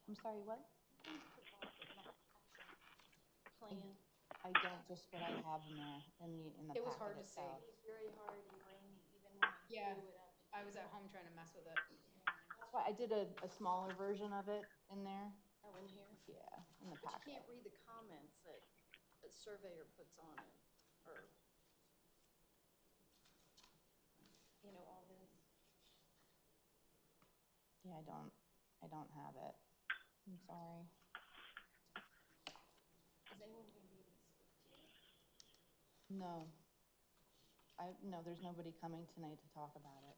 I'm sorry, what? Plan. I don't, just what I have in there, in the It was packet hard to see. itself. It's very hard and grainy even when I Yeah. blew it up. I was at home trying to mess with it. That's why I did a smaller version of it in there. Oh, in here? Yeah, in the But you packet. can't read the comments that a surveyor puts on it, or, you know, all this. Yeah, I don't have it. I'm sorry. Is anyone going to be able to speak to it? No. No, there's nobody coming tonight to talk about it.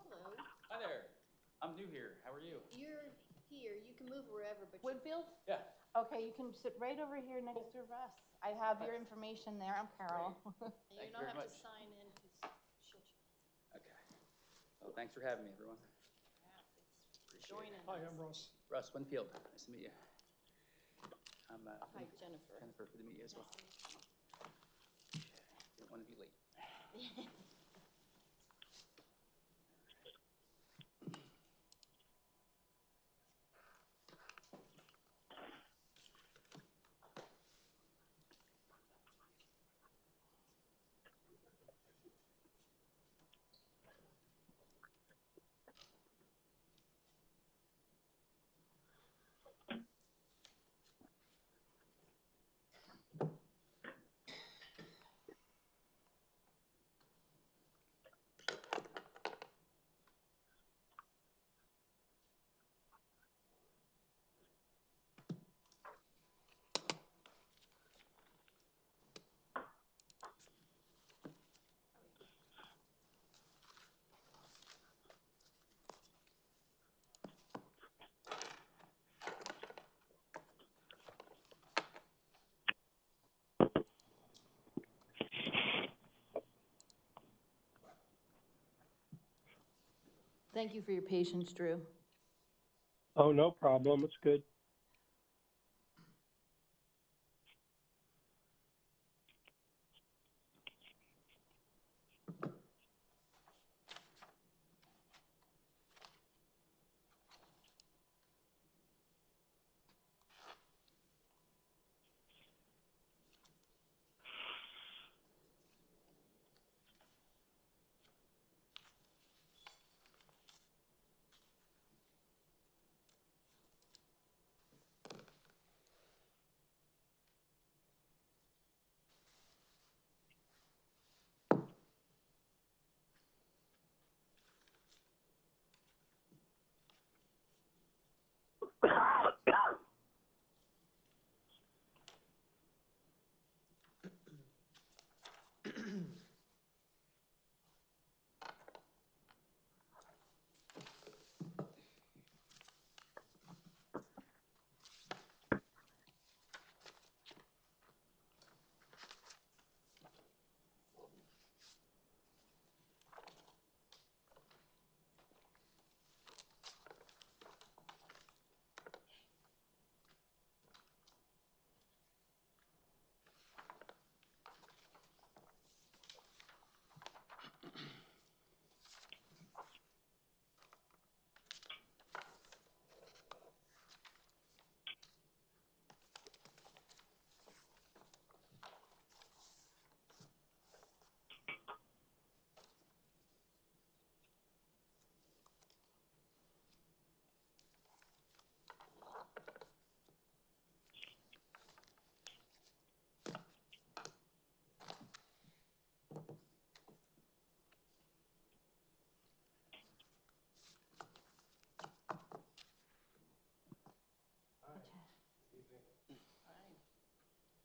Hello. Hi there. I'm new here. How are you? You're here. You can move wherever, but Woodfield? Yeah. Okay, you can sit right over here next to Russ. I have your information there. I'm Carol. you Thank you don't very have much. to sign in because she'll check. Okay. Well, thanks for having me, everyone. Thanks for joining us. Hi, I'm Russ. Russ Winfield. Nice to meet you. I'm Hi, Jennifer. Jennifer, good to meet you as well. Didn't want to be late. Thank you for your patience, Drew. Oh, no problem. It's good.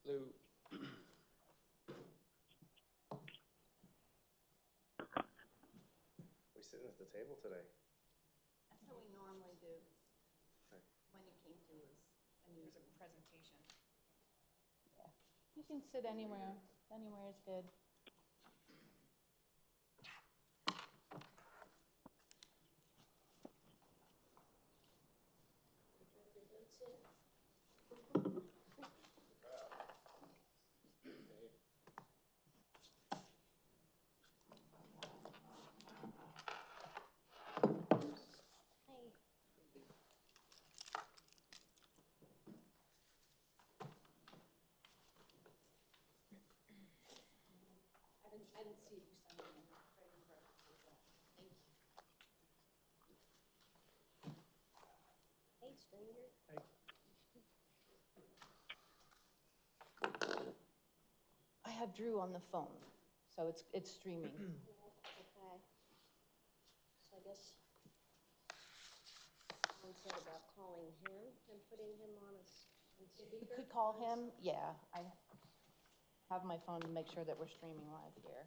Lou. We sitting at the table today. That's how we normally do. Okay. When you came to us. And use a presentation. Yeah. You can sit anywhere. Anywhere is good. I didn't see if you signed in. I didn't correct that. Thank you. Hey, stranger. I have Drew on the phone, so it's streaming. Okay. So I guess someone said about calling him and putting him on speaker. You could call him. Yeah, I have my phone to make sure that we're streaming live here.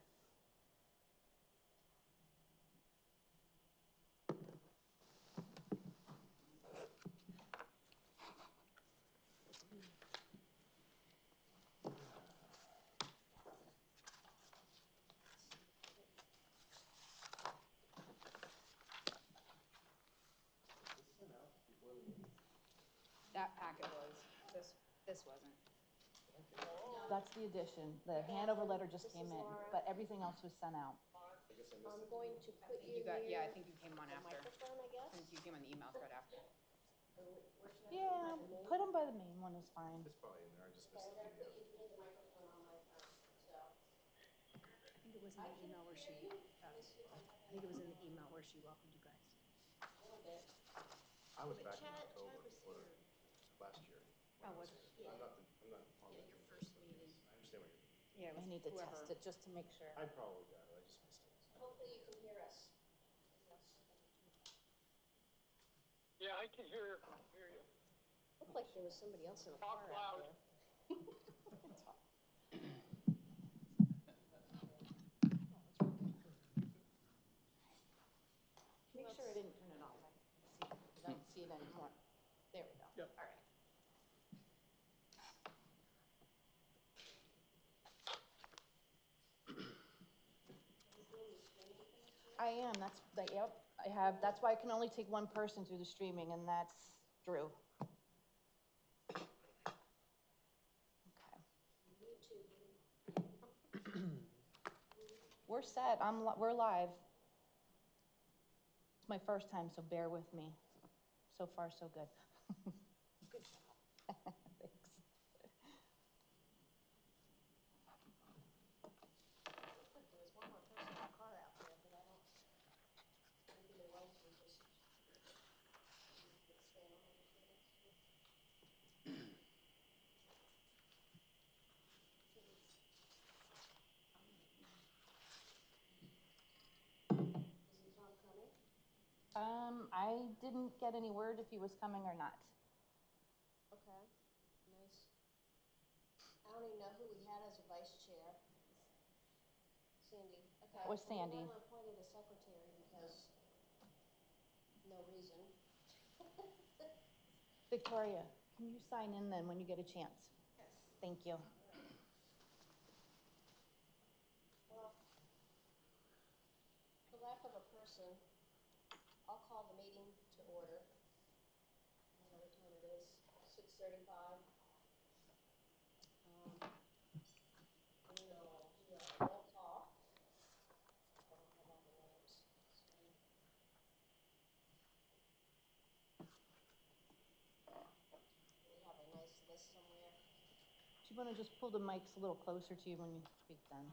That packet was, this wasn't. That's the addition. The handover letter just came in, but everything else was sent out. I'm going to put you Yeah, I near think you came on the after. microphone, I I guess. think you came on the email thread after. Yeah, put them by the main one is fine. It's probably in there, I just Okay, missed we're the gonna put you near the microphone on my phone, so. I think it was in the email where she, Let me see if I have I think it was in the email where she welcomed you guys. a little bit. I was But back in Chad October was or here. last year. Oh, was it? I'm not on Yeah, the your team, first but meeting. yes, I understand what you're doing. Yeah, it I was need to whoever. test it just to make sure. I probably got it, I just missed it. Hopefully you can hear us. Yeah, I can hear you. Looked like there was somebody else in a car out there. Make sure I didn't turn it off. I don't see it anymore. There we go. Yep. All right. I am. Yep. That's why I can only take one person through the streaming, and that's Drew. Okay. We're set. We're live. It's my first time, so bear with me. So far, so good. Good job. Thanks. Looked like there was one more person in a car out there, but I don't, maybe there was, or just. Isn't Tom coming? I didn't get any word if he was coming or not. Okay, nice. I don't even know who we had as a vice chair. Sandy, okay. It was Well, Sandy. we never appointed a secretary because no reason. Victoria, can you sign in then when you get a chance? Yes. Thank you. Well, for lack of a person, I'll call the meeting to order. Whatever time it is, 6:35. We'll do a roll call. I don't have all the names, so. We have a nice list somewhere. Do you want to just pull the mics a little closer to you when you speak then?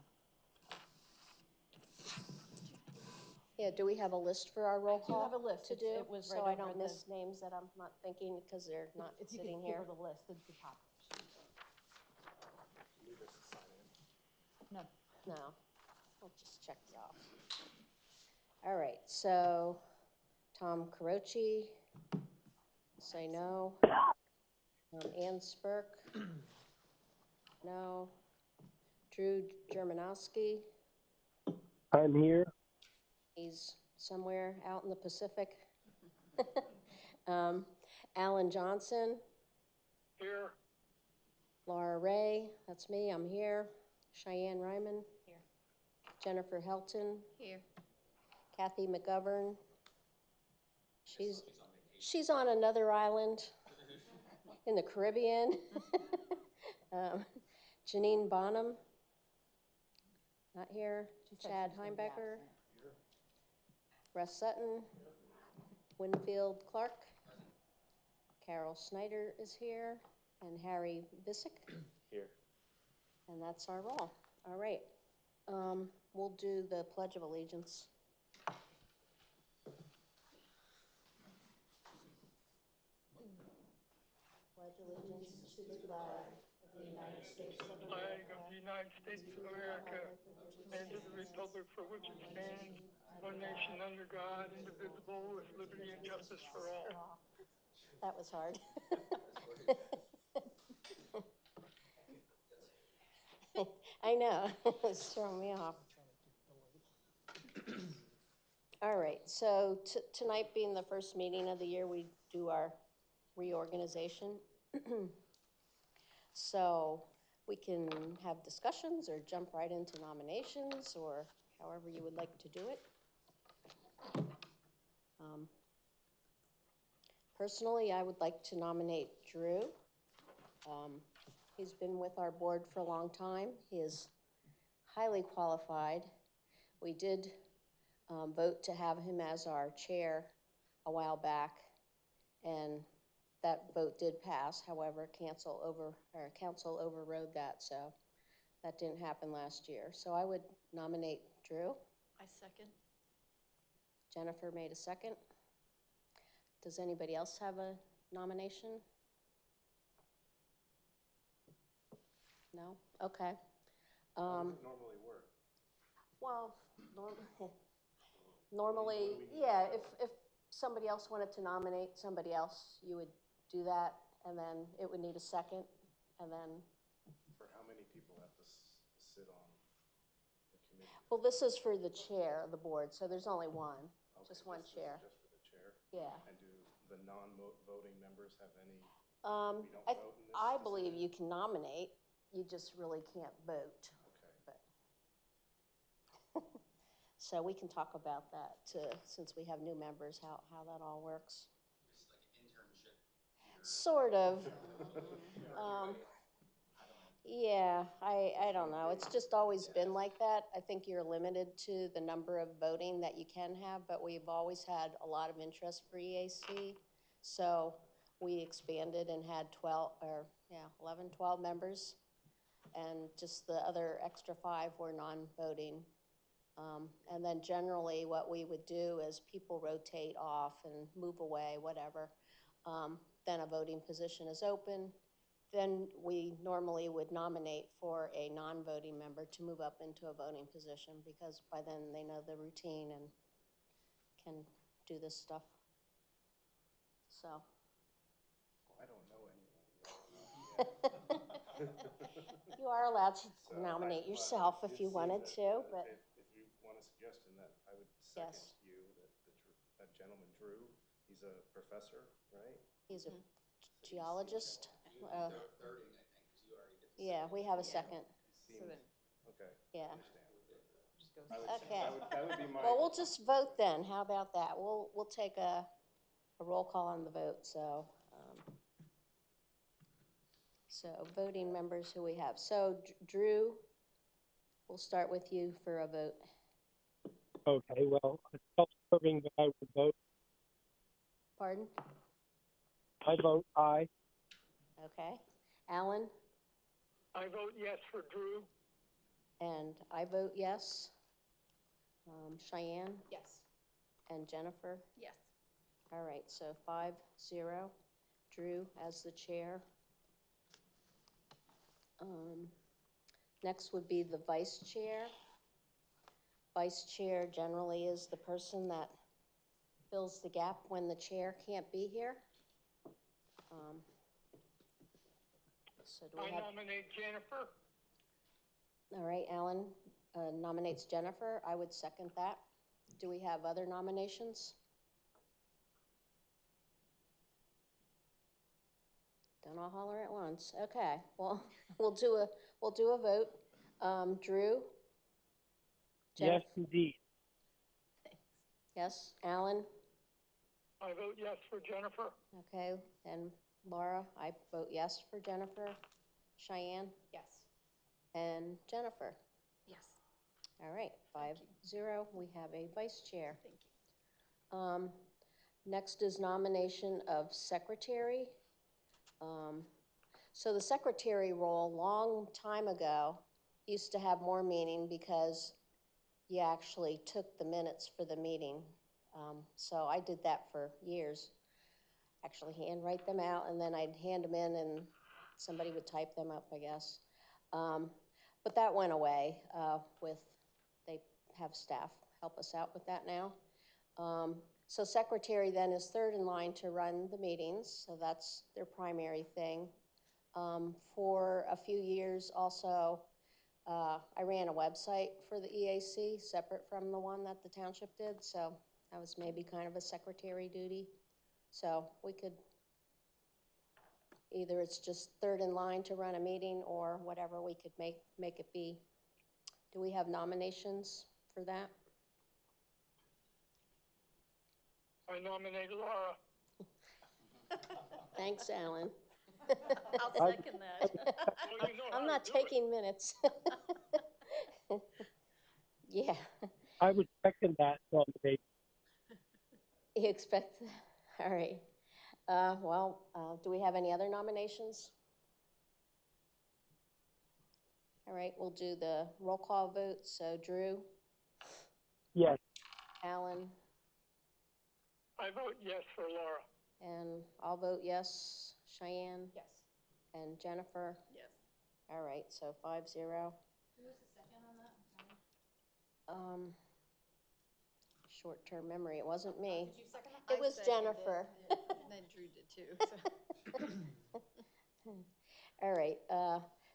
Yeah, do we have a list for our roll I do call have a list. to do? It was So right I don't over miss names that I'm not thinking because they're not If you sitting could give here. her the list at the top. You need us to sign in. No. No, I'll just check it off. All right, so Tom Carochi, say no. Ann Spurk, no. Drew Germanowski, I'm here. he's somewhere out in the Pacific. Alan Johnson, Here. Laura Ray, that's me, I'm here. Cheyenne Ryman. Here. Jennifer Helton. Here. Kathy McGovern. She's on another island in the Caribbean. Janine Bonham, not here. Chad Heimbecker. Russ Sutton. Winfield Clark. Carol Snyder is here. And Harry Visick. Here. And that's our roll. All right. We'll do the Pledge of Allegiance. Pledge allegiance to the flag of the United States of Flag America, of the United States of America, and to the republic for which it stands, one nation under God, indivisible, with liberty and justice for all. That was hard. I know, it's throwing me off. All right, so tonight being the first meeting of the year, we do our reorganization. So we can have discussions or jump right into nominations or however you would like to do it. Personally, I would like to nominate Drew. He's been with our board for a long time. He is highly qualified. We did vote to have him as our chair a while back, and that vote did pass. However, council overrode that, so that didn't happen last year. So I would nominate Drew. I second. Jennifer made a second. Does anybody else have a nomination? No? Okay. How does it normally work? Well, normally, yeah, if somebody else wanted to nominate somebody else, you would do that, and then it would need a second, and then, For how many people have to sit on the committee? well, this is for the chair of the board, so there's only one, Okay, just one this is chair. just for the chair? Yeah. And do the non-voting members have any, we I, don't vote in this? I believe you can nominate, you just really can't vote. Okay. But so we can talk about that too, since we have new members, how that all works. It's like an internship. Sort of. Yeah, I don't know. It's just always been like that. I think you're limited to the number of voting that you can have, but we've always had a lot of interest for EAC. So we expanded and had 11, 12 members. And just the other extra 5 were non-voting. And then generally what we would do is people rotate off and move away, whatever. Then a voting position is open. Then we normally would nominate for a non-voting member to move up into a voting position because by then they know the routine and can do this stuff. So. Well, I don't know anyone. You are allowed to So nominate but yourself it if you seems wanted that, to, but. If you want a suggestion, that I would second Yes. you, that gentleman Drew, he's a professor, right? He's a geologist. Thirding, I think, because you already did. Yeah, we have a second. Seems, then- okay, Yeah. understand. Just goes. Okay. That would be my. Well, we'll just vote then. How about that? We'll take a roll call on the vote. So voting members who we have. So Drew, we'll start with you for a vote. Okay, well, it's self-serving that I would vote. Pardon? I vote aye. Okay. Alan? I vote yes for Drew. And I vote yes. Cheyenne? Yes. And Jennifer? Yes. All right, so 5-0. Drew as the chair. Next would be the vice chair. Vice chair generally is the person that fills the gap when the chair can't be here. So do we I have? nominate Jennifer. All right, Alan nominates Jennifer. I would second that. Do we have other nominations? Don't all holler at once. Okay, well, we'll do a vote. Drew? Yes, Jennifer? indeed. Yes, Alan? I vote yes for Jennifer. Okay, and Laura, I vote yes for Jennifer. Cheyenne? Yes. And Jennifer? Yes. All right, 5-0. We have a vice chair. Thank you. Next is nomination of secretary. So the secretary role, long time ago, used to have more meaning because you actually took the minutes for the meeting. So I did that for years. Actually handwrite them out, and then I'd hand them in and somebody would type them up, I guess. But that went away they have staff help us out with that now. So secretary then is third in line to run the meetings, so that's their primary thing. For a few years also, I ran a website for the EAC, separate from the one that the township did, so that was maybe kind of a secretary duty. So we could, either it's just third in line to run a meeting or whatever we could make it be. Do we have nominations for that? I nominate Laura. Thanks, Alan. I'll second that. Well, you know how I'm to not do it. taking minutes. Yeah, I would second that nomination. you expect, all right. Do we have any other nominations? All right, we'll do the roll call vote. So Drew, Yes, Alan, I vote yes for Laura. and I'll vote yes. Cheyenne Yes. and Jennifer. Yes. All right, so 5-0. Who was the second on that? I'm sorry. Short-term memory, it wasn't me. Did you second that? It was Jennifer. And then Drew did too, so. All right,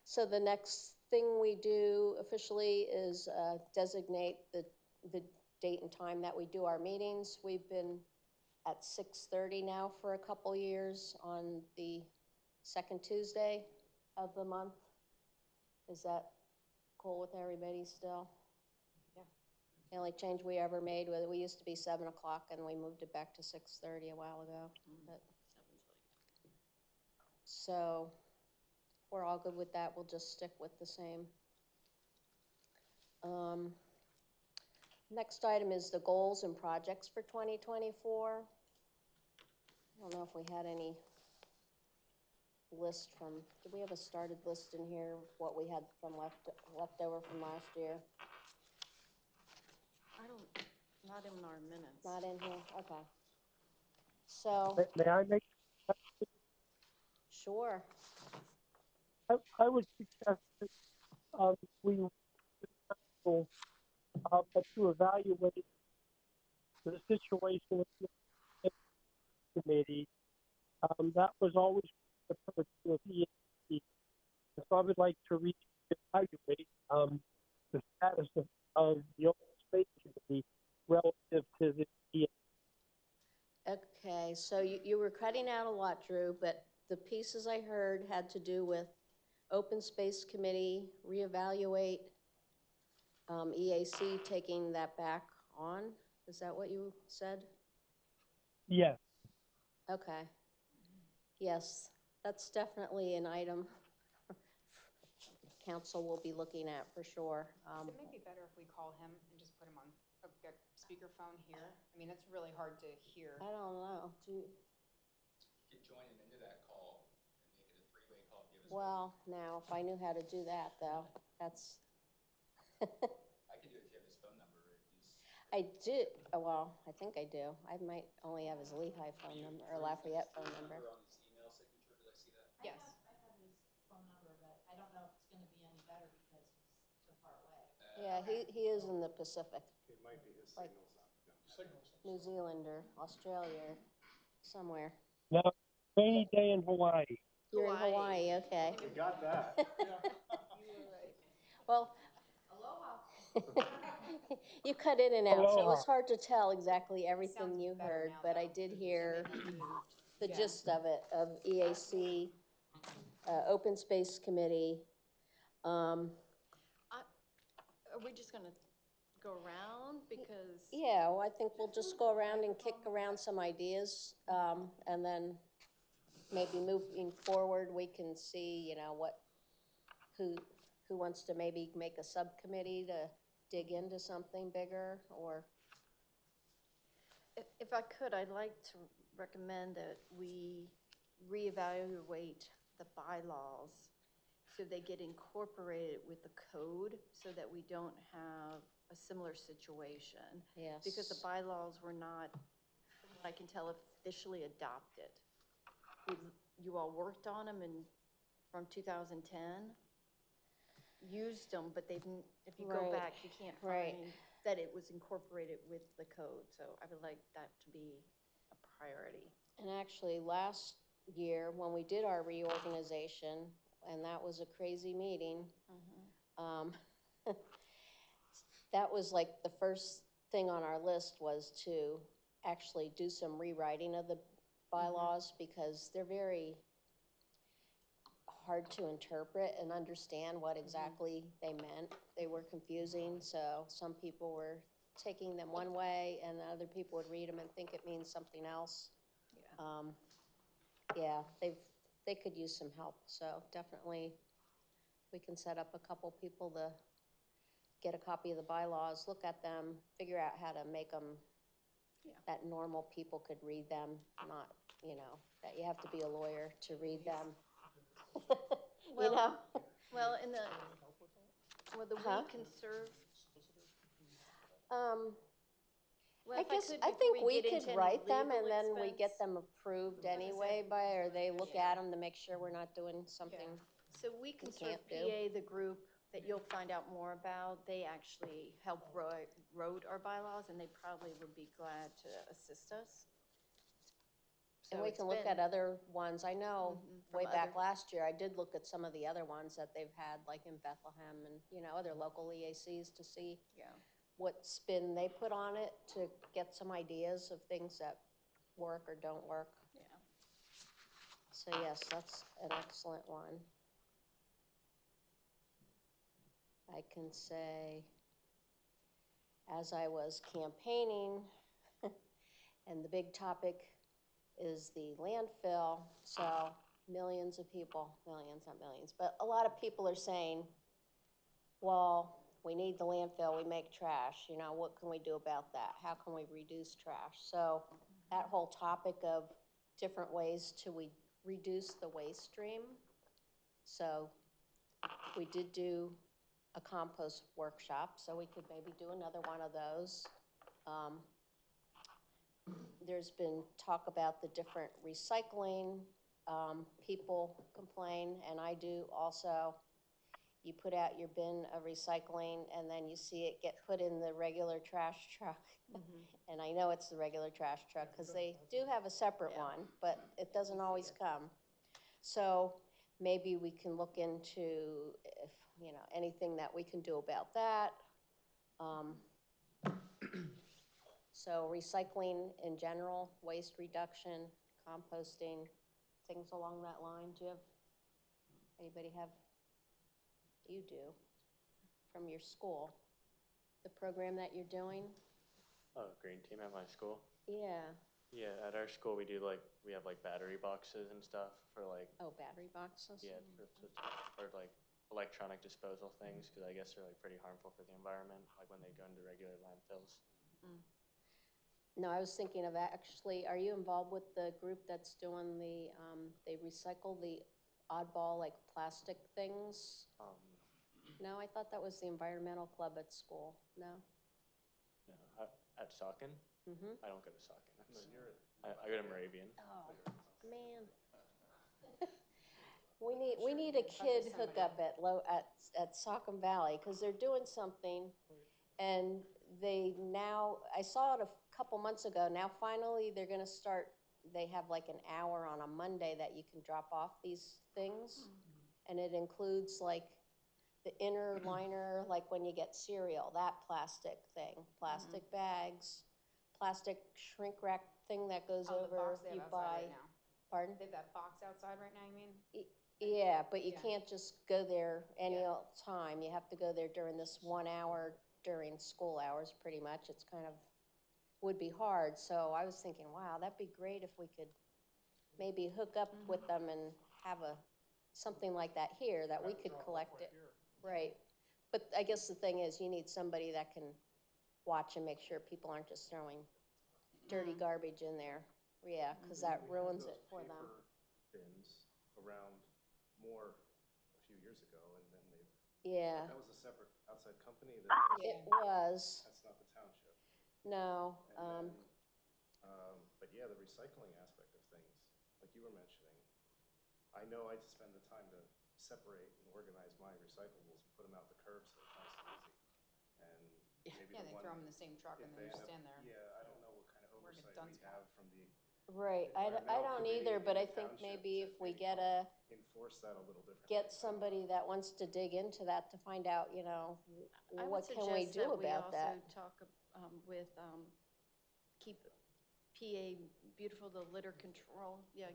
so the next thing we do officially is designate the date and time that we do our meetings. We've been at 6:30 now for a couple years on the second Tuesday of the month. Is that cool with everybody still? Yeah. The only change we ever made was we used to be 7 o'clock and we moved it back to 6:30 a while ago. But, so if we're all good with that, we'll just stick with the same. Next item is the goals and projects for 2024. I don't know if we had any list from, did we have a started list in here, what we had from left over from last year? Not in our minutes. Not in here, okay. So, may I make, sure, I would suggest that we will, to evaluate the situation with the committee. That was always the purpose of EAC. So I would like to reevaluate the status of the open space committee relative to the EAC. okay, so you were cutting out a lot, Drew, but the pieces I heard had to do with Open Space Committee, reevaluate, EAC taking that back on. Is that what you said? Yes. Okay. Yes, that's definitely an item council will be looking at for sure. It may be better if we call him and just put him on a speakerphone here. I mean, it's really hard to hear. I don't know. You could join him into that call and make it a three-way call if you have his phone. Well, now, if I knew how to do that, though, that's. I could do it if you have his phone number. I do, well, I think I do. I might only have his Lehigh phone number, or Lafayette phone number. On his email signature, did I see that? Yes. I have his phone number, but I don't know if it's gonna be any better because he's so far away. Yeah, he is in the Pacific, It might be his Like- signal's not. New Zealand or Australia, or somewhere. No, rainy day in Hawaii. You're in Hawaii, okay. We got that. You were right. Well, Aloha. you cut in and out, so Aloha. it's hard to tell exactly everything Sounds you better heard, now, but I though. did hear He moved. the Yeah. gist of it, of EAC Open Space Committee. Are we just gonna go around because? Yeah, well, I think we'll just go around and kick around some ideas, and then maybe moving forward, we can see, you know, who wants to maybe make a subcommittee to dig into something bigger, or, If I could, I'd like to recommend that we reevaluate the bylaws so they get incorporated with the code so that we don't have a similar situation. yes. Because the bylaws were not, from what I can tell, officially adopted. You all worked on them from 2010, used them, but if you go Right, back, you can't right. find that it was incorporated with the code. So I would like that to be a priority. And actually, last year, when we did our reorganization, and that was a crazy meeting, that was like the first thing on our list was to actually do some rewriting of the bylaws because they're very hard to interpret and understand what exactly they meant. They were confusing, so some people were taking them one way and other people would read them and think it means something else. Yeah, they could use some help, so definitely we can set up a couple people to get a copy of the bylaws, look at them, figure out how to make them that normal people could read them, not, you know, that you have to be a lawyer to read them. You know? Well, will the Huh? we conserve? Well, I if guess, could, I before think we get could into any write them and legal then we get expense. them approved anyway or they look at them to make sure we're not doing something. So we conserve can't do. PA, the group that you'll find out more about, they actually help wrote our bylaws and they probably would be glad to assist us. And So we it's can look been- at other ones. I know from way back other- last year, I did look at some of the other ones that they've had, like in Bethlehem and, you know, other local EACs to see what spin they put on it to get some ideas of things that work or don't work. Yeah. So yes, that's an excellent one. I can say, as I was campaigning, and the big topic is the landfill, so millions of people, millions, not millions, but a lot of people are saying, well, we need the landfill, we make trash, you know, what can we do about that? How can we reduce trash? So that whole topic of different ways to reduce the waste stream. So we did do a compost workshop, so we could maybe do another one of those. There's been talk about the different recycling. People complain, and I do also. You put out your bin of recycling and then you see it get put in the regular trash truck. And I know it's the regular trash truck because they do have a separate one, but it doesn't always come. So maybe we can look into if, you know, anything that we can do about that. So recycling in general, waste reduction, composting, things along that line. Do you have, anybody have? You do, from your school, the program that you're doing? Oh, green team at my school? Yeah. Yeah, at our school we do we have battery boxes and stuff for Oh, battery boxes? yeah, for electronic disposal things, because I guess they're pretty harmful for the environment, like when they go into regular landfills. No, I was thinking of actually, are you involved with the group that's doing they recycle the oddball plastic things? No, I thought that was the environmental club at school. No? No, at Saucon? I don't go to Saucon. I go to Moravian. Oh, man. We need a kid hookup at Saucon Valley, because they're doing something, and I saw it a couple months ago, now finally they're gonna start, they have an hour on a Monday that you can drop off these things, and it includes the inner liner, when you get cereal, that plastic thing, plastic bags, plastic shrink wrap thing that goes Oh, the over box they if you have outside buy. right now. Pardon? They have that box outside right now, you mean? Yeah, but you Yeah. can't just go there any Yeah. old time. You have to go there during this 1 hour during school hours, pretty much. It's kind of, would be hard. So I was thinking, wow, that'd be great if we could maybe hook up with them and have something like that here, that we could collect it. Right. But I guess the thing is, you need somebody that can watch and make sure people aren't just throwing dirty garbage in there. Yeah, because that We had ruins those it for them. paper bins around more a few years ago, and then Yeah, that was a separate outside company it was. that's not the township. No, And then, but yeah, the recycling aspect of things, like you were mentioning, I know I spend the time to separate and organize my recyclables and put them out the curb so it's nice and easy. And maybe Yeah, the they one, throw them in the same truck if and they then you end up, stand there. yeah, I don't know what kind of Where it oversight duns we go. have from the right. I environmental don't committee either, in but the I think township maybe to if we maybe get help enforce that a little differently. get somebody that wants to dig into that to find out, I would what can we suggest do that we about that? also talk with, keep PA Beautiful, the litter control. Yeah,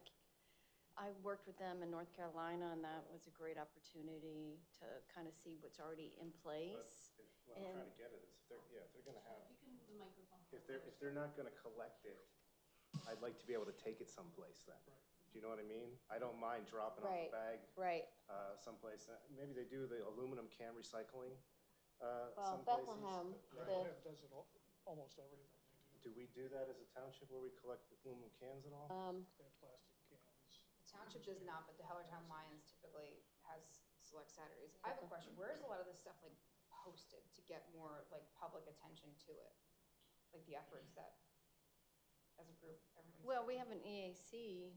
I worked with them in North Carolina, and that was a great opportunity to kind of see what's already in place. What I'm trying to get at is if they're gonna have, if they're not gonna collect it, I'd like to be able to take it someplace then. Do you know what I mean? I don't mind dropping off a Right. bag Right. someplace. Maybe they do the aluminum can recycling Well, some places. Bethlehem, Bethlehem does it almost everything they do. Do we do that as a township where we collect aluminum cans at all? They have plastic cans. The township does not, but the Hellertown Lions typically has select Saturdays. I have a question. Where is a lot of this stuff like posted to get more like public attention to it? Like the efforts that, as a group, everyone's Well, we doing? have an EAC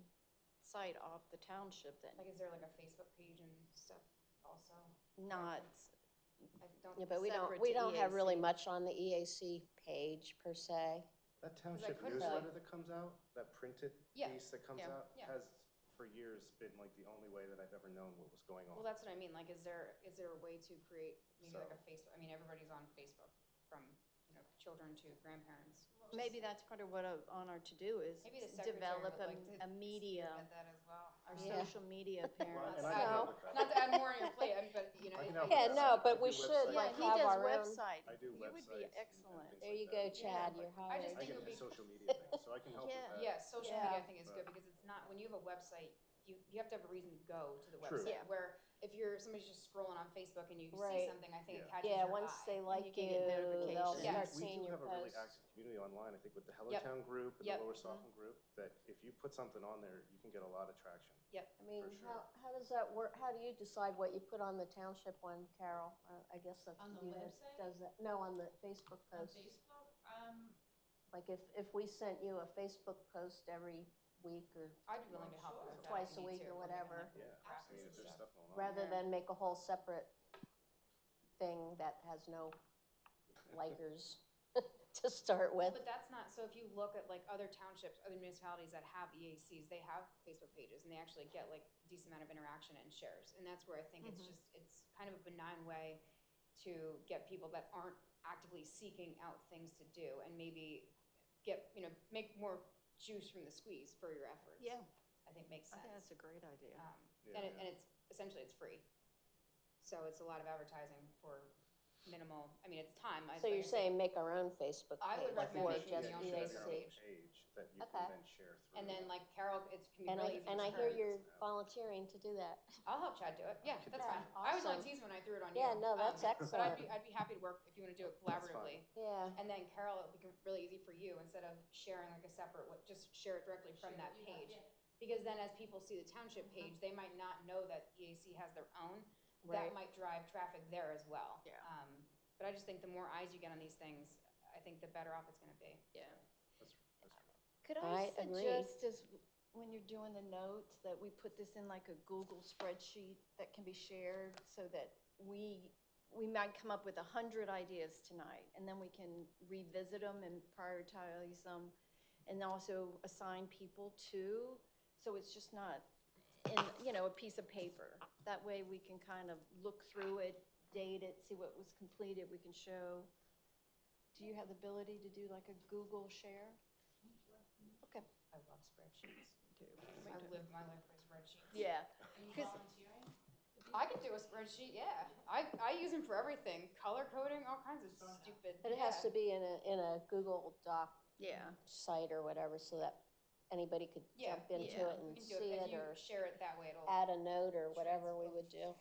site off the township that Like, is there like a Facebook page and stuff also? not, I don't. Yeah, but we Separate don't to have really EAC. much on the EAC page per se. That township couldn't, newsletter like- that comes out, that printed Yeah, piece that comes yeah, out, yeah. has for years been like the only way that I've ever known what was going on. Well, that's what I mean. Like, is there a way to create maybe like So- a Facebook? I mean, everybody's on Facebook, from children to grandparents. maybe that's part of what on our to-do is Maybe the secretary develop would like to a media, spearhead that as well. our Yeah. social media Well, parents. and I can help with that. Not to add more on your plate, but I can help Yeah, with no, that. but I we do should, websites. like, Yeah, he have does our own. website. I do You would websites be and excellent. things There like you that. go, Chad, you're I hired. just I think it get would the be social media thing, so I can help with Yeah. that. Yeah, social Yeah. media I think is good But- because it's not, when you have a website, you have to have a reason to go to the True. website. Yeah. Where if somebody's just scrolling on Facebook and you Right. see something, I think it Yeah. catches Yeah, your once eye. they like you can you, get they'll notifications. Yeah. start We seeing do your have a really posts. active community online, I think with the Yep. Hellertown group and Yep. the Lower Saucon group, that if you put something on there, you can get a lot of traction. I mean, For sure. how does that work? How do you decide what you put on the township one, Carol? I guess that's On the you that website? does that. No, on the Facebook On post. Facebook, Like if we sent you a Facebook post every week or I'd be willing to help with that. Twice if you a need week to, or if we're getting, whatever. like, Yeah, I graphics mean, and if there's stuff. stuff going on. rather Yeah. than make a whole separate thing that has no likers to start Well, with. but that's not, so if you look at like other townships, other municipalities that have EACs, they have Facebook pages and they actually get like a decent amount of interaction and shares. And that's where I think it's kind of a benign way to get people that aren't actively seeking out things to do and maybe get, make more juice from the squeeze for your efforts. Yeah. I think makes I sense. think that's a great idea. Yeah, And yeah. it's, essentially it's free. So it's a lot of advertising for minimal, it's time. So you're saying make our own Facebook I would page recommend for making just your own you should have your own EAC. page that you Okay. can then share through. And then like Carol, it can be And really easy. I for hear her. you're volunteering to do that. I'll help Chad do it. Yeah, that's Yeah, fine. I was only awesome. teasing when I threw it on you. Yeah, no, that's But excellent. I'd be happy to work if you want to do it That's fine. collaboratively. Yeah, And then Carol, it'll be really easy for you instead of sharing like a separate, just share it directly from that page. Because then as people see the township page, they might not know that EAC has their own. Right. That might drive traffic there as well. Yeah. But I just think the more eyes you get on these things, I think the better off it's gonna be. Yeah. That's Could I I agree. suggest as, when you're doing the notes, that we put this in like a Google spreadsheet that can be shared so that we might come up with 100 ideas tonight and then we can revisit them and prioritize them and also assign people to, so it's just not in, a piece of paper. That way we can kind of look through it, date it, see what was completed, we can show. Do you have the ability to do like a Google share? Okay. I love spreadsheets. Do. I live my life by spreadsheets. Yeah, Are you 'Cause- volunteering? I can do a spreadsheet, yeah. I use them for everything, color coding, all kinds of stupid. But it has to be in a Google Doc Yeah. site or whatever, so that anybody could Yeah, jump into yeah. it We and can do see it, it if or you share it that way, it'll. add a note or whatever we would do.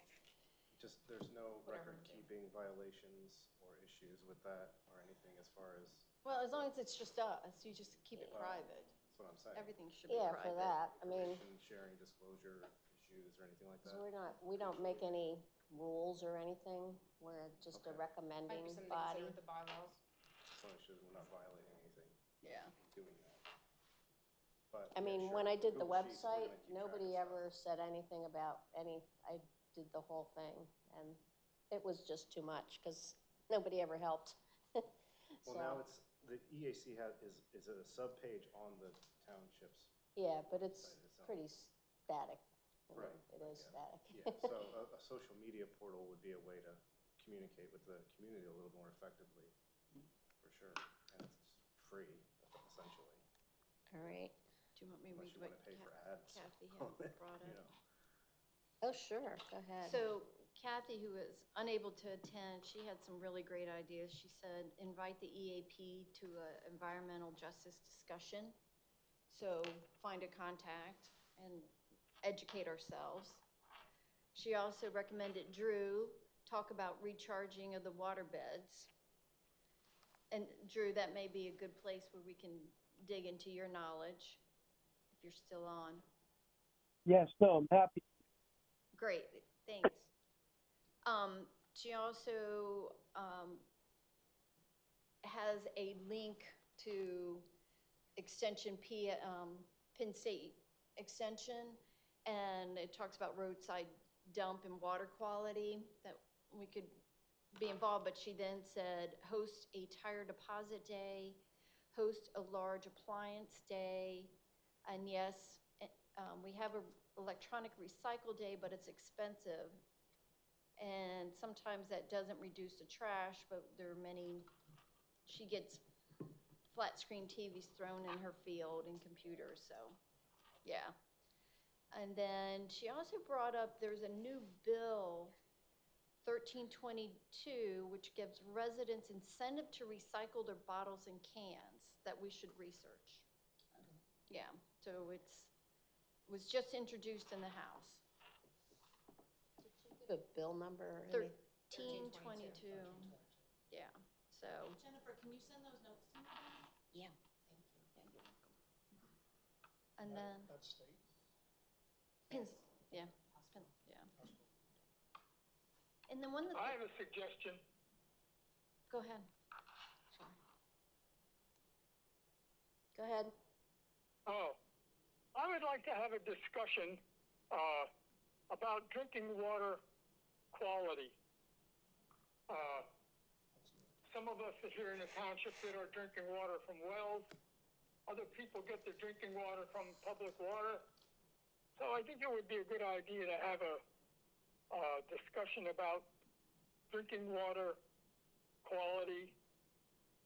Just, there's no Whatever. record-keeping violations or issues with that or anything as far as, Well, as long as it's just us, you just keep it Well, private. that's what I'm saying. Everything should be Yeah, private. for that, I mean, Information sharing, disclosure issues or anything like 'cause that? we don't make any rules or anything. We're just a Okay. Might recommending be something to body. consider with the bylaws. As long as we're not violating anything Yeah. doing that. But, I yeah, mean, sure, when I did the Google Sheets, we're website, gonna keep track of nobody stuff. ever said anything about I did the whole thing, and it was just too much, because nobody ever helped. Well, now it's, the EAC is a sub-page on the township's. Yeah, but it's Site itself. pretty static. I mean, Right, It is static. Yeah, so a social media portal would be a way to communicate with the community a little more effectively, for sure. And it's free, essentially, All right. Do you want me to unless read you what want to pay for ads. Kathy on had it, brought you up? know. Oh, sure, go ahead. So Kathy, who was unable to attend, she had some really great ideas. She said, invite the EAP to an environmental justice discussion. So find a contact and educate ourselves. She also recommended Drew talk about recharging of the water beds. And Drew, that may be a good place where we can dig into your knowledge, if you're still on. Yes, no, I'm happy. Great, thanks. She also has a link to extension Penn State Extension, and it talks about roadside dump and water quality, that we could be involved, but she then said, host a tire deposit day, host a large appliance day, and yes, we have a electronic recycle day, but it's expensive. And sometimes that doesn't reduce the trash, but there are many, she gets flat screen TVs thrown in her field and computers, so, yeah. And then she also brought up, there's a new bill, 1322, which gives residents incentive to recycle their bottles and cans that we should research. Yeah, so it was just introduced in the House. Did you give a bill number or anything? 1322. Yeah, so. Jennifer, can you send those notes to me? Yeah. Thank you. Yeah, you're welcome. And then, That's state. yeah, yeah. And then one of the, I have a suggestion. go ahead. Sorry. Go ahead. Oh, I would like to have a discussion about drinking water quality. Some of us here in the township that are drinking water from wells. Other people get their drinking water from public water. So I think it would be a good idea to have a discussion about drinking water quality.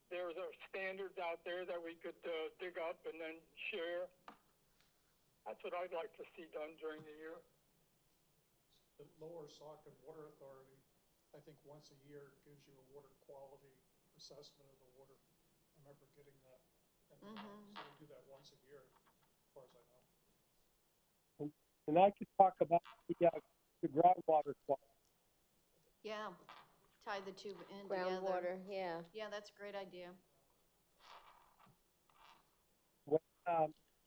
There are standards out there that we could dig up and then share. That's what I'd like to see done during the year. The Lower Saucon Water Authority, I think once a year gives you a water quality assessment of the water. I remember getting that. And so we do that once a year, as far as I know. And I could talk about the groundwater quality. Yeah, tie the two in together. Groundwater, yeah. Yeah, that's a great idea. When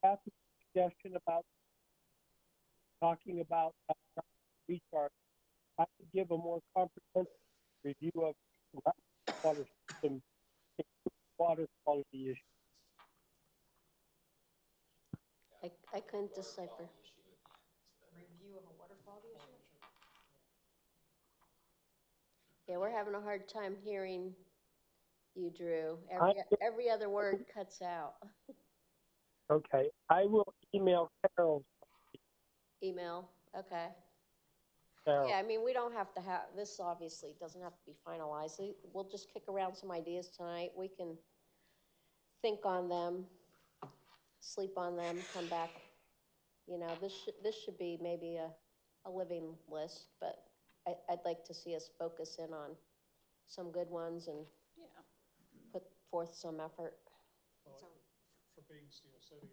Kathy's suggestion about talking about recharge, I could give a more comprehensive review of water system, water quality issues. I couldn't decipher. Review of a water quality issue? Yeah, we're having a hard time hearing you, Drew. I- Every other word cuts out. Okay, I will email Carol. Email, okay. Carol. Yeah, I mean, we don't have to have, this obviously doesn't have to be finalized. We'll just kick around some ideas tonight. We can think on them, sleep on them, come back. You know, this should be maybe a a living list, but I'd like to see us focus in on some good ones and Yeah. put forth some effort. Well, So- for being Steel City,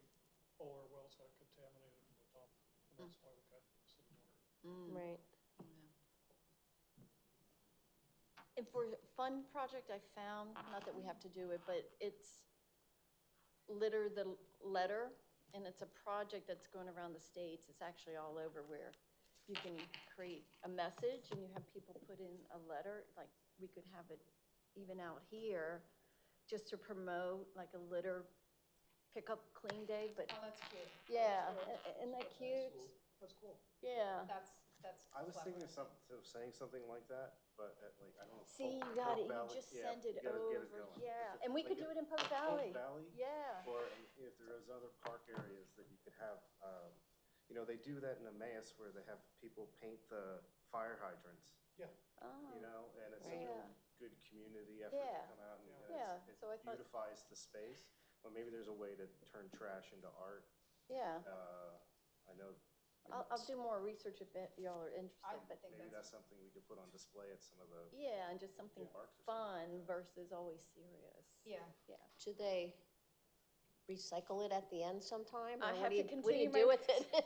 all our wells got contaminated from the dump, and that's why we got city water. Right. And for a fun project I found, not that we have to do it, but it's Litter the Letter, and it's a project that's going around the states. It's actually all over, where you can create a message and you have people put in a letter. Like, we could have it even out here, just to promote like a litter pickup clean day, but Oh, that's cute. yeah, isn't that cute? That's cool. Yeah. That's I was clever. thinking of saying something like that, but like, I don't know. See, you Polk got it, you Valley- just yeah, send it you gotta get it over, going. yeah, If it- and we like could do it in Polk Valley. Valley? Yeah. Or if there was other park areas that you could have, they do that in Emmaus where they have people paint the fire hydrants, Oh. and it's a Right. real Yeah. good community effort Yeah. to come out and Yeah, it so I thought- beautifies the space. But maybe there's a way to turn trash into art. Yeah, I know I'll do more research if y'all are interested, but think maybe that's something we could put on display at some of the yeah, and just something parks or something. fun versus always serious. Yeah. Yeah. Do they recycle it at the end sometime? I Or have what do to you continue do with it?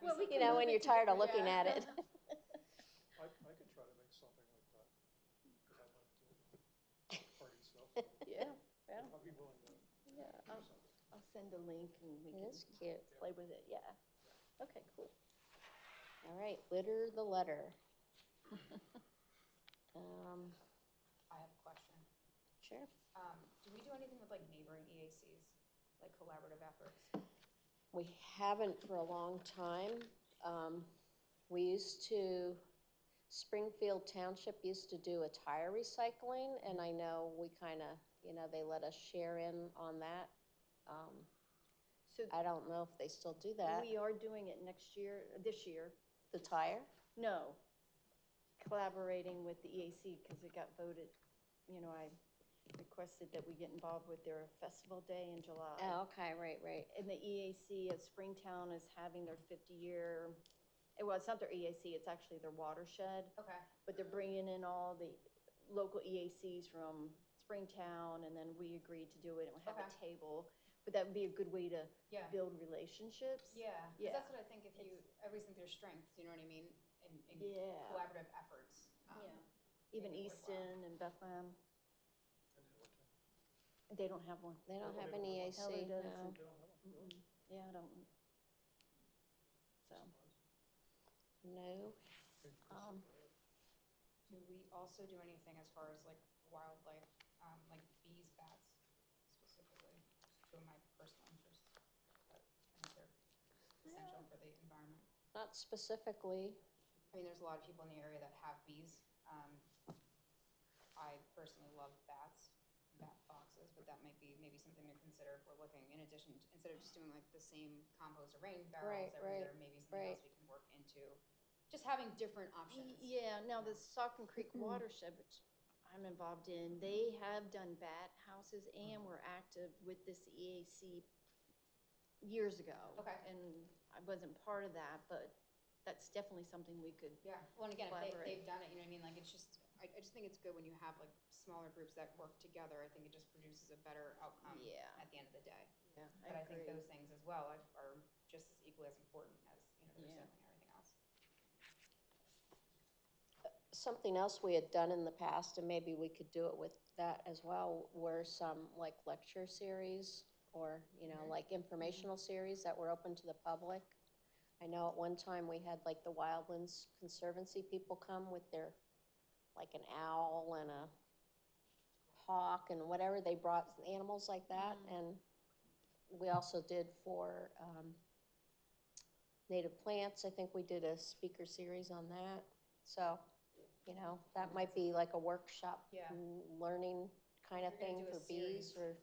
Well, we You can know, move when it you're to tired of different- looking yeah. at it. I could try to make something like that, because I like to party stuff. Yeah, yeah, I'd be willing to yeah. do something. I'll send a link and we It can is cute. play with it, yeah. Okay, cool. All right, Litter the Letter. I have a question. Sure. Do we do anything with like neighboring EACs, like collaborative efforts? We haven't for a long time. We used to, Springfield Township used to do a tire recycling, and I know we kind of, they let us share in on that. So I don't know if they still do that. we are doing it this year. The tire? No, collaborating with the EAC, because it got voted, I requested that we get involved with their festival day in July. Oh, okay, right. And the EAC at Springtown is having their 50-year, well, it's not their EAC, it's actually their watershed. Okay. But they're bringing in all the local EACs from Springtown, and then we agreed to do it, and we have a Okay. table. But that would be a good way to Yeah. build relationships. Yeah. 'Cause Yeah. that's what I think. If you, everybody think their strengths, you know what I mean, in Yeah. collaborative efforts. Even make it worthwhile. Easton and Bethlehem, And Hillerton. they don't have one. They don't have Heller an Heller EAC, does. no. They don't have one. Yeah, I don't. So, No. Do we also do anything as far as like wildlife, like bees, bats specifically? Two of my personal interests, but I think they're essential for the environment. Not specifically. I mean, there's a lot of people in the area that have bees. I personally love bats, bat foxes, but that might be maybe something to consider if we're looking, in addition, instead of just doing like the same compost or rain barrels every year, maybe something else we can work into. Just having different options. yeah, now the Saucon Creek watershed, which I'm involved in, they have done bat houses and were active with this EAC years ago. Okay. And I wasn't part of that, but that's definitely something we could. Yeah, well, and again, if Collaborate. they've done it, you know what I mean, like, it's just, I just think it's good when you have like smaller groups that work together. I think it just produces a better outcome Yeah. at the end of the day. Yeah, But I think those things as well are just as equally as important as, the Yeah. recycling and everything else. Something else we had done in the past, and maybe we could do it with that as well, were some like lecture series or, like informational series that were open to the public. I know at one time we had like the Wildlands Conservancy people come with their, like an owl and a hawk and whatever, they brought animals like that. And we also did for native plants. I think we did a speaker series on that. So, that might be like a workshop Yeah. learning kind of If you're thing gonna do for a bees series, or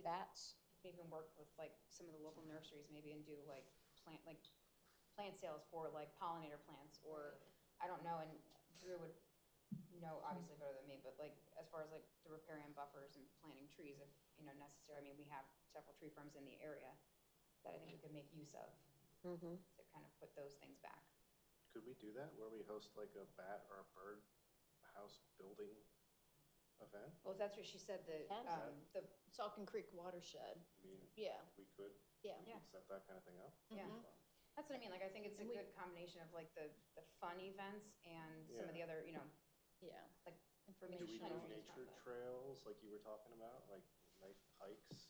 bats. You can even work with like some of the local nurseries maybe and do like plant sales for like pollinator plants, or, I don't know, and Drew would know obviously better than me, but like, as far as like the riparian buffers and planting trees, if, necessary, I mean, we have several tree farms in the area that I think we could make use of to kind of put those things back. could we do that where we host like a bat or a bird house building event? Well, that's what she said, Can. the, Saucon Creek watershed, I mean, yeah, we could, yeah. we Yeah. could set that kind of thing up. yeah. Mhm. That's what I mean, like, I think it's a And we- good combination of like the fun events and some of the Yeah. other, Yeah. like, Do we do Informational. nature trails like you were talking about, like night hikes,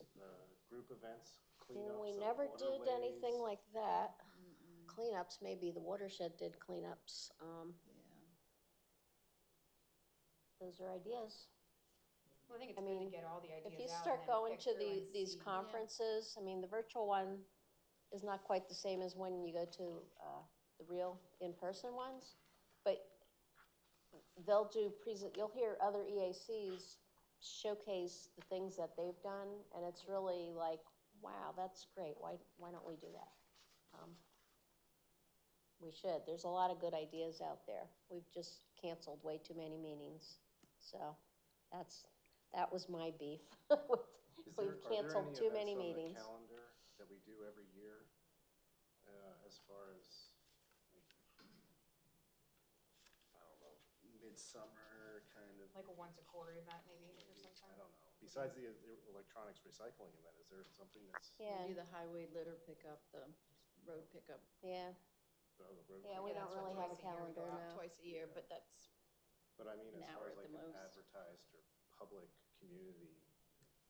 group events, cleanups We of never did anything waterways? like that. Mm-mm. Cleanups, maybe the watershed did cleanups. Yeah. Those are ideas. well, I think it's I good to mean, get all the ideas If you out start and then going pick to through and these see. conferences, I mean, the virtual one is not quite the same as when you go to the real in-person ones, but they'll do you'll hear other EACs showcase the things that they've done, and it's really like, wow, that's great. Why don't we do that? We should. There's a lot of good ideas out there. We've just canceled way too many meetings. So that was my beef. We've canceled too many meetings. Are there any events on the calendar that we do every year, as far as, like, I don't know, midsummer kind of? Like a once a quarter event maybe or maybe, something. I don't know. Besides the electronics recycling event, is there something that's? Yeah, We do the highway litter pickup, the road pickup. yeah. Oh, the road Yeah, trip? we Yeah, don't that's what really have a twice a year we go calendar out. now. Twice a year, but that's, But I mean, an as hour far as at like the an most. advertised or public community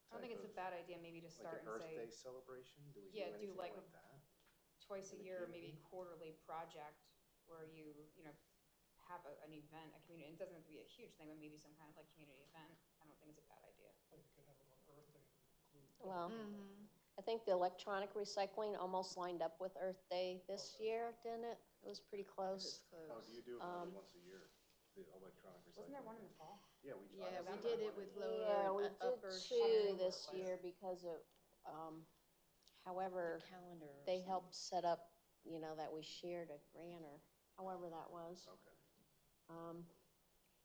I don't think type it's a of, bad idea maybe to like start an and Earth Day say celebration? Do we do Yeah, do anything like like a- that? twice a in the year, or maybe community? quarterly project where you have an event, a community, it doesn't have to be a huge thing, but maybe some kind of like community event. I don't think it's a bad idea. Like you could have it on Earth Day and include. Well, mm-hmm. I think the electronic recycling almost lined up with Earth Day this year, didn't it? It was pretty close. Oh, do you do it only Um, once a year, the electronic recycling? Wasn't there one in the fall? Yeah, Yeah, we I did did it one with in- lower Yeah, we and did upper. two Sharon. this year because of, however, Calendar. or they something. helped set up, that we shared a grant or however that was. Okay.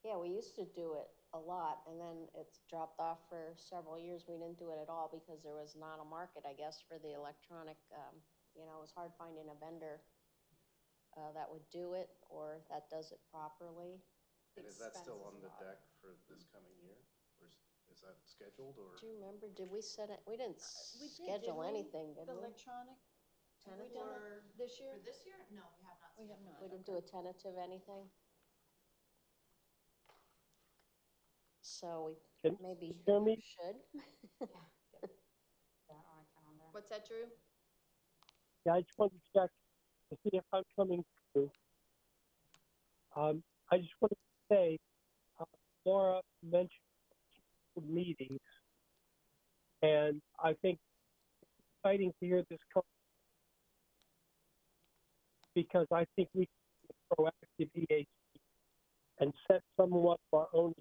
Yeah, we used to do it a lot, and then it's dropped off for several years. We didn't do it at all because there was not a market, I guess, for the electronic. It was hard finding a vendor that would do it or that does it properly. And is that still on expense is the a lot. deck for this coming year? Or is that scheduled or? Do you remember, did we set it, we didn't We did, schedule didn't we? anything, did The we? electronic, have we Tentative? done it this year? For this year? No, we have not. We have not. We didn't do a tentative anything? So we Can maybe you hear me? should. That on a calendar. What's that, Drew? Yeah, I just wanted to check to see if I'm coming through. I just wanted to say, Laura mentioned meetings, and I think it's exciting to hear this come because I think we can be a proactive EAC and set somewhat of our own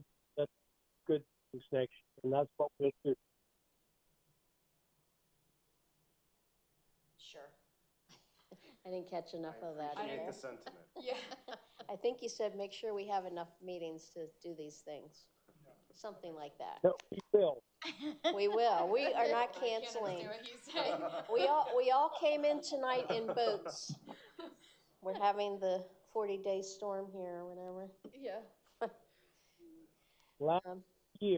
good things next year, and that's what we'll do. Sure. I didn't catch enough I of that appreciate either. the sentiment. Yeah. I think you said make sure we have enough meetings to do these things. Something like that. No, we will. We will. We are not I can't canceling. understand what he's saying. We all came in tonight in boats. We're having the 40-day storm here or whatever. Yeah. Last Um, year,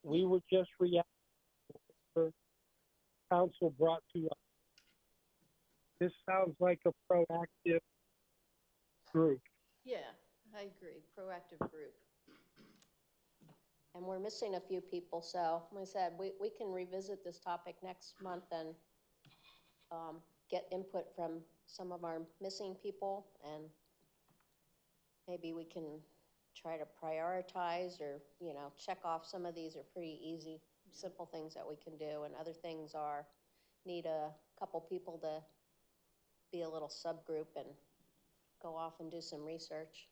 we were just reacting to what the council brought to us. This sounds like a proactive group. Yeah, I agree. Proactive group. And we're missing a few people, so like I said, we can revisit this topic next month and get input from some of our missing people, and maybe we can try to prioritize or, check off. Some of these are pretty easy, simple things that we can do, and other things need a couple people to be a little subgroup and go off and do some research.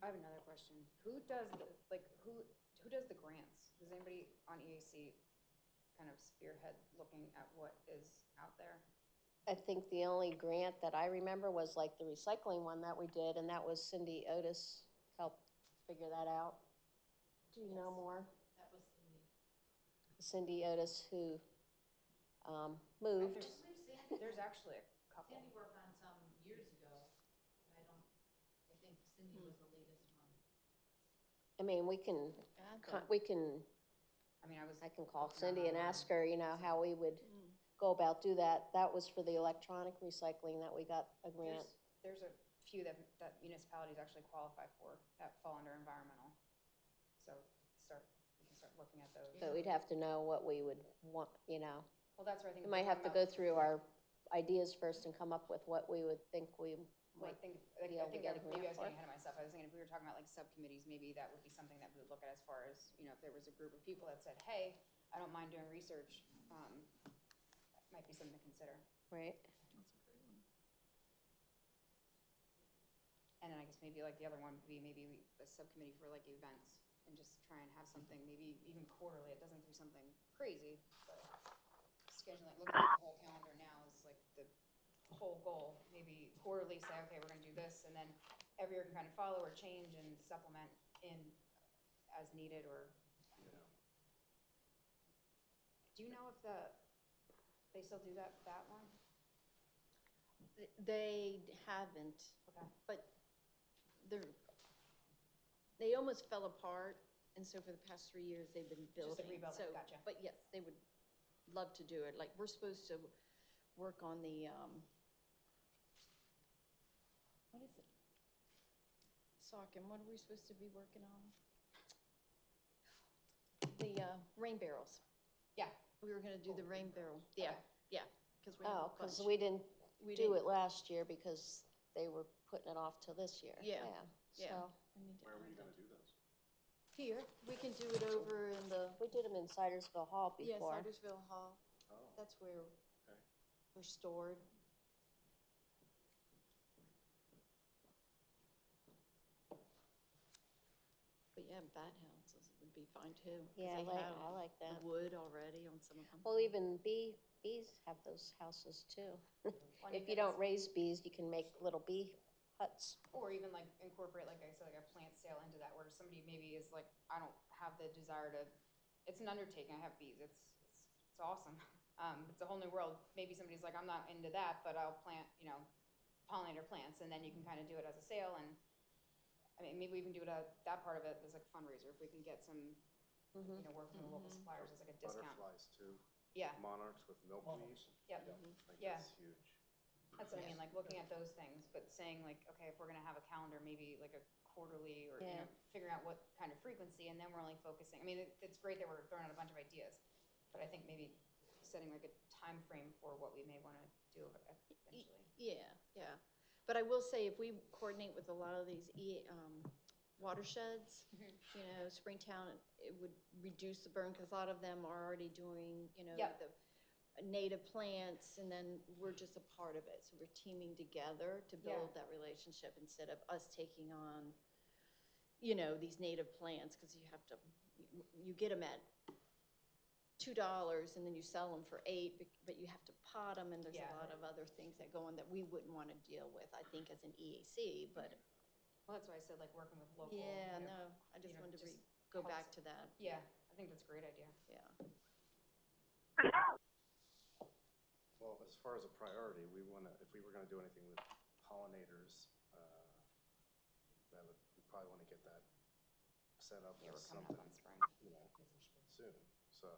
I have another question. Who does who does the grants? Does anybody on EAC kind of spearhead looking at what is out there? I think the only grant that I remember was like the recycling one that we did, and that was Cindy Otis helped figure that out. Do you know more? That was Cindy. Cindy Otis, who moved. There's actually a couple. Sandy worked on some years ago. think Cindy was the latest one. I mean, we can, I mean, I can call looking Cindy and online. ask her, you know, how we would go about do that. That was for the electronic recycling that we got a grant. There's a few that municipalities actually qualify for that fall under environmental. So we can start looking at those. But we'd have to know what we would want, you know. Well, that's where I think. We might have to go through our ideas first and come up with what we would think we Well, might I think be able to get a maybe I was grant for. getting ahead of myself. I was thinking if we were talking about like subcommittees, maybe that would be something that we would look at as far as, you know, if there was a group of people that said, hey, I don't mind doing research, that might be something to consider. Right. And then I guess maybe like the other one would be maybe a subcommittee for like events and just try and have something, maybe even quarterly. It doesn't have to be something crazy, but scheduling, looking at the whole calendar now is like the whole goal. Maybe quarterly say, okay, we're gonna do this, and then every year can kind of follow or change and supplement in as needed, or. Do you know if they still do that one? They haven't, Okay. but they almost fell apart, and so for the past 3 years, they've been building. Just a rebuild, So, gotcha. but yes, they would love to do it. Like, we're supposed to work on the, what is it? Saucon, what are we supposed to be working on? The rain barrels. Yeah. We were gonna do the rain barrel. Yeah, Okay. yeah, because we have a Because bunch. we didn't We do didn't- it last year because they were putting it off till this year. Yeah. So We need to Where were add you that. gonna do those? Here, we can do it over in the, we did them in Sidersville Hall yeah, before. Sidersville Hall. Oh, That's where okay. they're stored. But yeah, bat houses would be fine too. 'Cause Yeah, they have I like the that. wood already on some of them. Well, even bees have those houses too. Well, and If you even don't raise bees, you can make little bee huts. Or even like incorporate, like I said, like a plant sale into that, where somebody maybe is like, I don't have the desire to, it's an undertaking, I have bees, it's awesome. It's a whole new world. Maybe somebody's like, I'm not into that, but I'll plant, you know, pollinator plants, and then you can kind of do it as a sale, and I mean, maybe we can do it, that part of it as like a fundraiser, if we can get some, you know, work with the local suppliers as like a discount. Butterflies too. Yeah, Monarchs with milkweed. yep. Like Yeah. that's huge. That's what I mean, like looking at those things, but saying like, okay, if we're gonna have a calendar, maybe like a quarterly, or, you Yeah. know, figuring out what kind of frequency, and then we're only focusing, I mean, it's great that we're throwing out a bunch of ideas, but I think maybe setting like a time frame for what we may wanna do eventually. Yeah, yeah. But I will say, if we coordinate with a lot of these watersheds, you know, Springtown, it would reduce the burn, because a lot of them are already doing, you know, Yep. the native plants, and then we're just a part of it. So we're teaming together to build that relationship instead of us taking on, you know, these native plants, because you have to, you get them at $2 and then you sell them for $8, but you have to pot them, and there's Yeah. a lot of other things that go on that we wouldn't want to deal with, I think, as an EAC, but. Well, that's why I said like working with local. Yeah, you know, no, I just you know, wanted to just go helps back it. to that, Yeah, I think that's a great idea. yeah. Well, as far as a priority, we wanna, if we were gonna do anything with pollinators, we probably wanna get that set up Yeah, as we're coming something, up on spring. you know, soon. So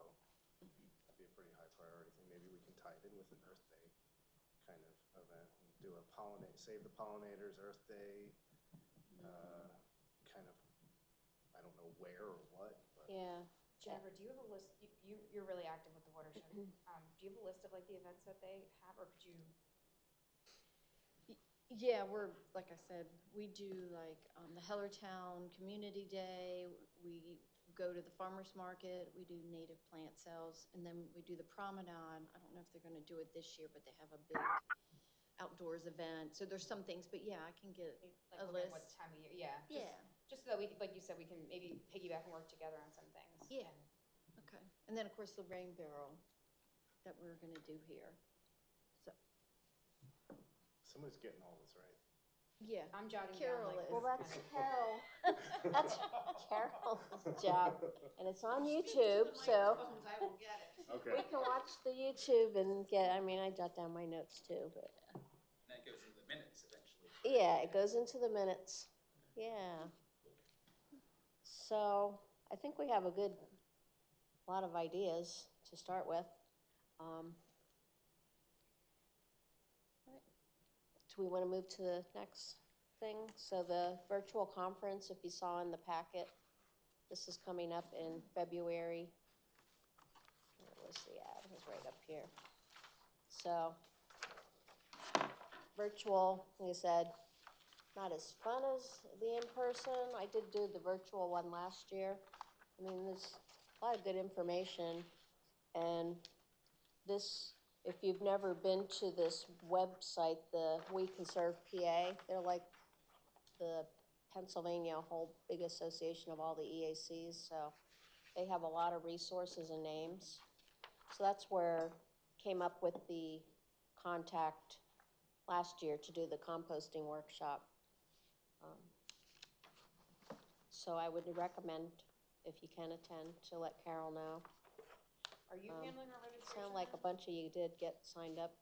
that'd be a pretty high priority thing. Maybe we can tie it in with an Earth Day kind of event and do a save the pollinators, Earth Day, kind of, I don't know where or what, but. Yeah. Jennifer, do you have a list, you're really active with the watershed, do you have a list of like the events that they have, or could you? Yeah, we're, like I said, we do like the Hellertown Community Day, we go to the farmer's market, we do native plant sales, and then we do the promenade. I don't know if they're gonna do it this year, but they have a big outdoors event, so there's some things, but yeah, I can get Like a look at what list. time of year, yeah. Yeah, Just so that we, like you said, we can maybe piggyback and work together on some things. Yeah. Okay, and then, of course, the rain barrel that we're gonna do here, so, Somebody's getting all this right. yeah. I'm jotting down Carol like. is. Well, this that's kind of- Carol. That's Carol's job, and it's on YouTube, so I will get it. Okay. we can watch the YouTube and get, I mean, I jot down my notes too, but And that goes into the minutes eventually. yeah, it goes into the minutes. Yeah. So I think we have a lot of ideas to start with. Um, Do we want to move to the next thing? So the virtual conference, if you saw in the packet, this is coming up in February. Where was the ad? It was right up here. So virtual, like I said, not as fun as the in-person. I did do the virtual one last year. I mean, there's a lot of good information. And this, if you've never been to this website, the We Can Serve PA, they're like the Pennsylvania whole big association of all the EACs. So they have a lot of resources and names. So that's where came up with the contact last year to do the composting workshop. So I would recommend, if you can attend, to let Carol know. Are you handling our registration? Sound like a bunch of you did get signed up.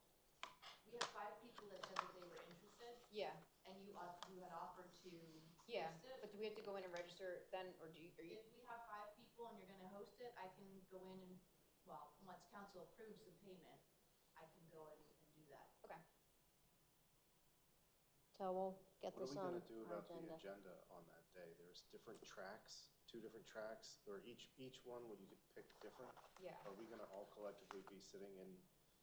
We have 5 people that said that they were interested, Yeah, and you had offered to yeah, host it. but do we have to go in and register then, or are you? If we have 5 people and you're gonna host it, I can go in and, well, once council approves the payment, I can go in and do that. Okay. So we'll get What are this we on gonna do our about the agenda on that day? There's different tracks, 2 different tracks, or each one where you could pick different? Yeah. Are we gonna all collectively be sitting in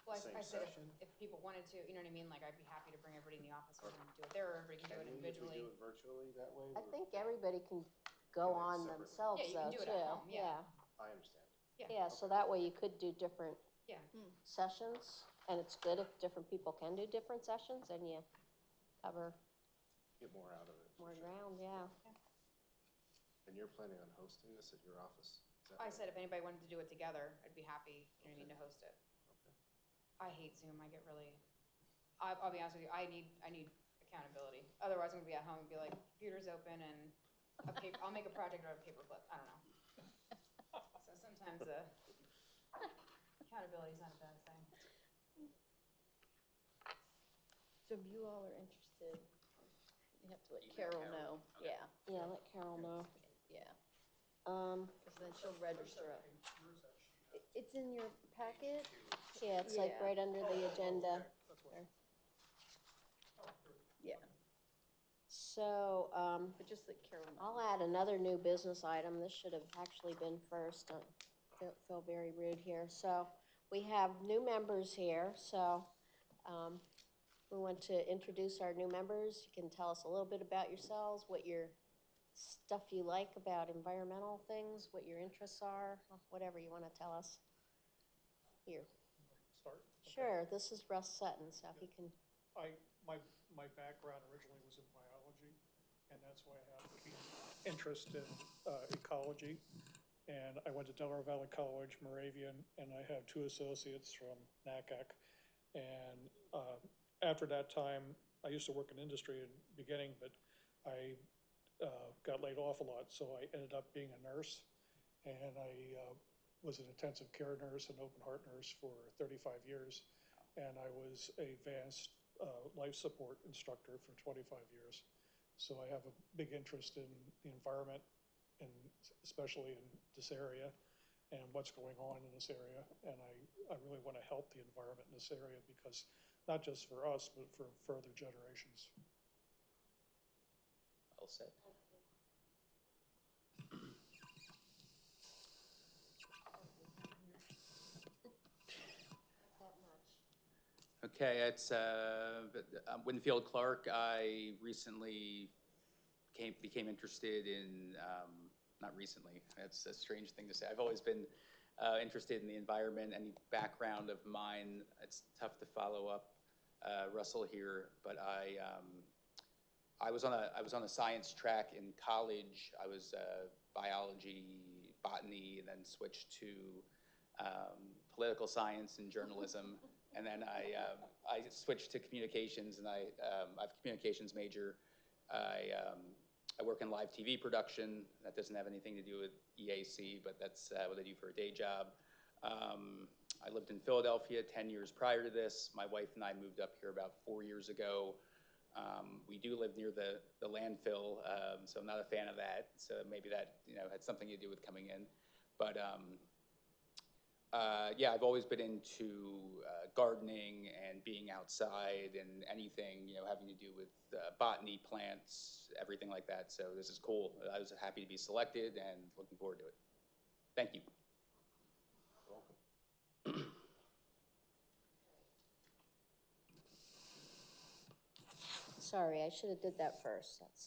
Well, the same I said session? if people wanted to, you know what I mean, like I'd be happy to bring everybody in the office and do it there, or everybody can do it If we individually. do it virtually that way? I think everybody can go Connect on separately. themselves Yeah, you though, can do it too. at home, yeah. I understand. Yeah, so that way you could do different Yeah. sessions, and it's good if different people can do different sessions, and you cover Get more out of it. for more sure. ground, yeah. And you're planning on hosting this at your office? Is that I right? said if anybody wanted to do it together, I'd be happy, you know what I mean, to host it. Okay. I hate Zoom. I get really. I'll be honest with you. I need accountability. Otherwise, I'm gonna be at home and be like, computer's open and I'll make a project out of a paperclip. I don't know. So sometimes accountability is not a bad thing. So if you all are interested, you have to let Carol know. Yeah, Yeah, let Carol know. yeah, Um, because then she'll register up. It's in your packet? yeah, it's like Yeah. right under the agenda. there. Yeah, So, but just let Carol know. I'll add another new business item. This should have actually been first. Feel very rude here. So we have new members here. So we want to introduce our new members. You can tell us a little bit about yourselves, what your stuff you like about environmental things, what your interests are, whatever you want to tell us. Here. Start? Okay. Sure. This is Russ Sutton, so he can. My background originally was in biology, and that's why I have a keen interest in ecology. And I went to Delaware Valley College, Moravian, and I have 2 associates from NACAC. And after that time, I used to work in industry in the beginning, but I got laid off a lot, so I ended up being a nurse. And I was an intensive care nurse and open heart nurse for 35 years. And I was a advanced life support instructor for 25 years. So I have a big interest in the environment, and especially in this area and what's going on in this area. And I really want to help the environment in this area, because not just for us, but for further generations. Well said. Okay, it's Winfield Clark. I recently became interested in, not recently, that's a strange thing to say. I've always been interested in the environment. Any background of mine, it's tough to follow up Russell here, but I was on a science track in college. I was biology, botany, and then switched to political science and journalism. And then I switched to communications, and I have a communications major. I work in live TV production. That doesn't have anything to do with EAC, but that's what I do for a day job. I lived in Philadelphia 10 years prior to this. My wife and I moved up here about 4 years ago. We do live near the landfill, so I'm not a fan of that. So maybe that, had something to do with coming in. But yeah, I've always been into gardening and being outside and anything, having to do with botany, plants, everything like that. So this is cool. I was happy to be selected and looking forward to it. Thank you. Welcome. Sorry, I should have did that first. That's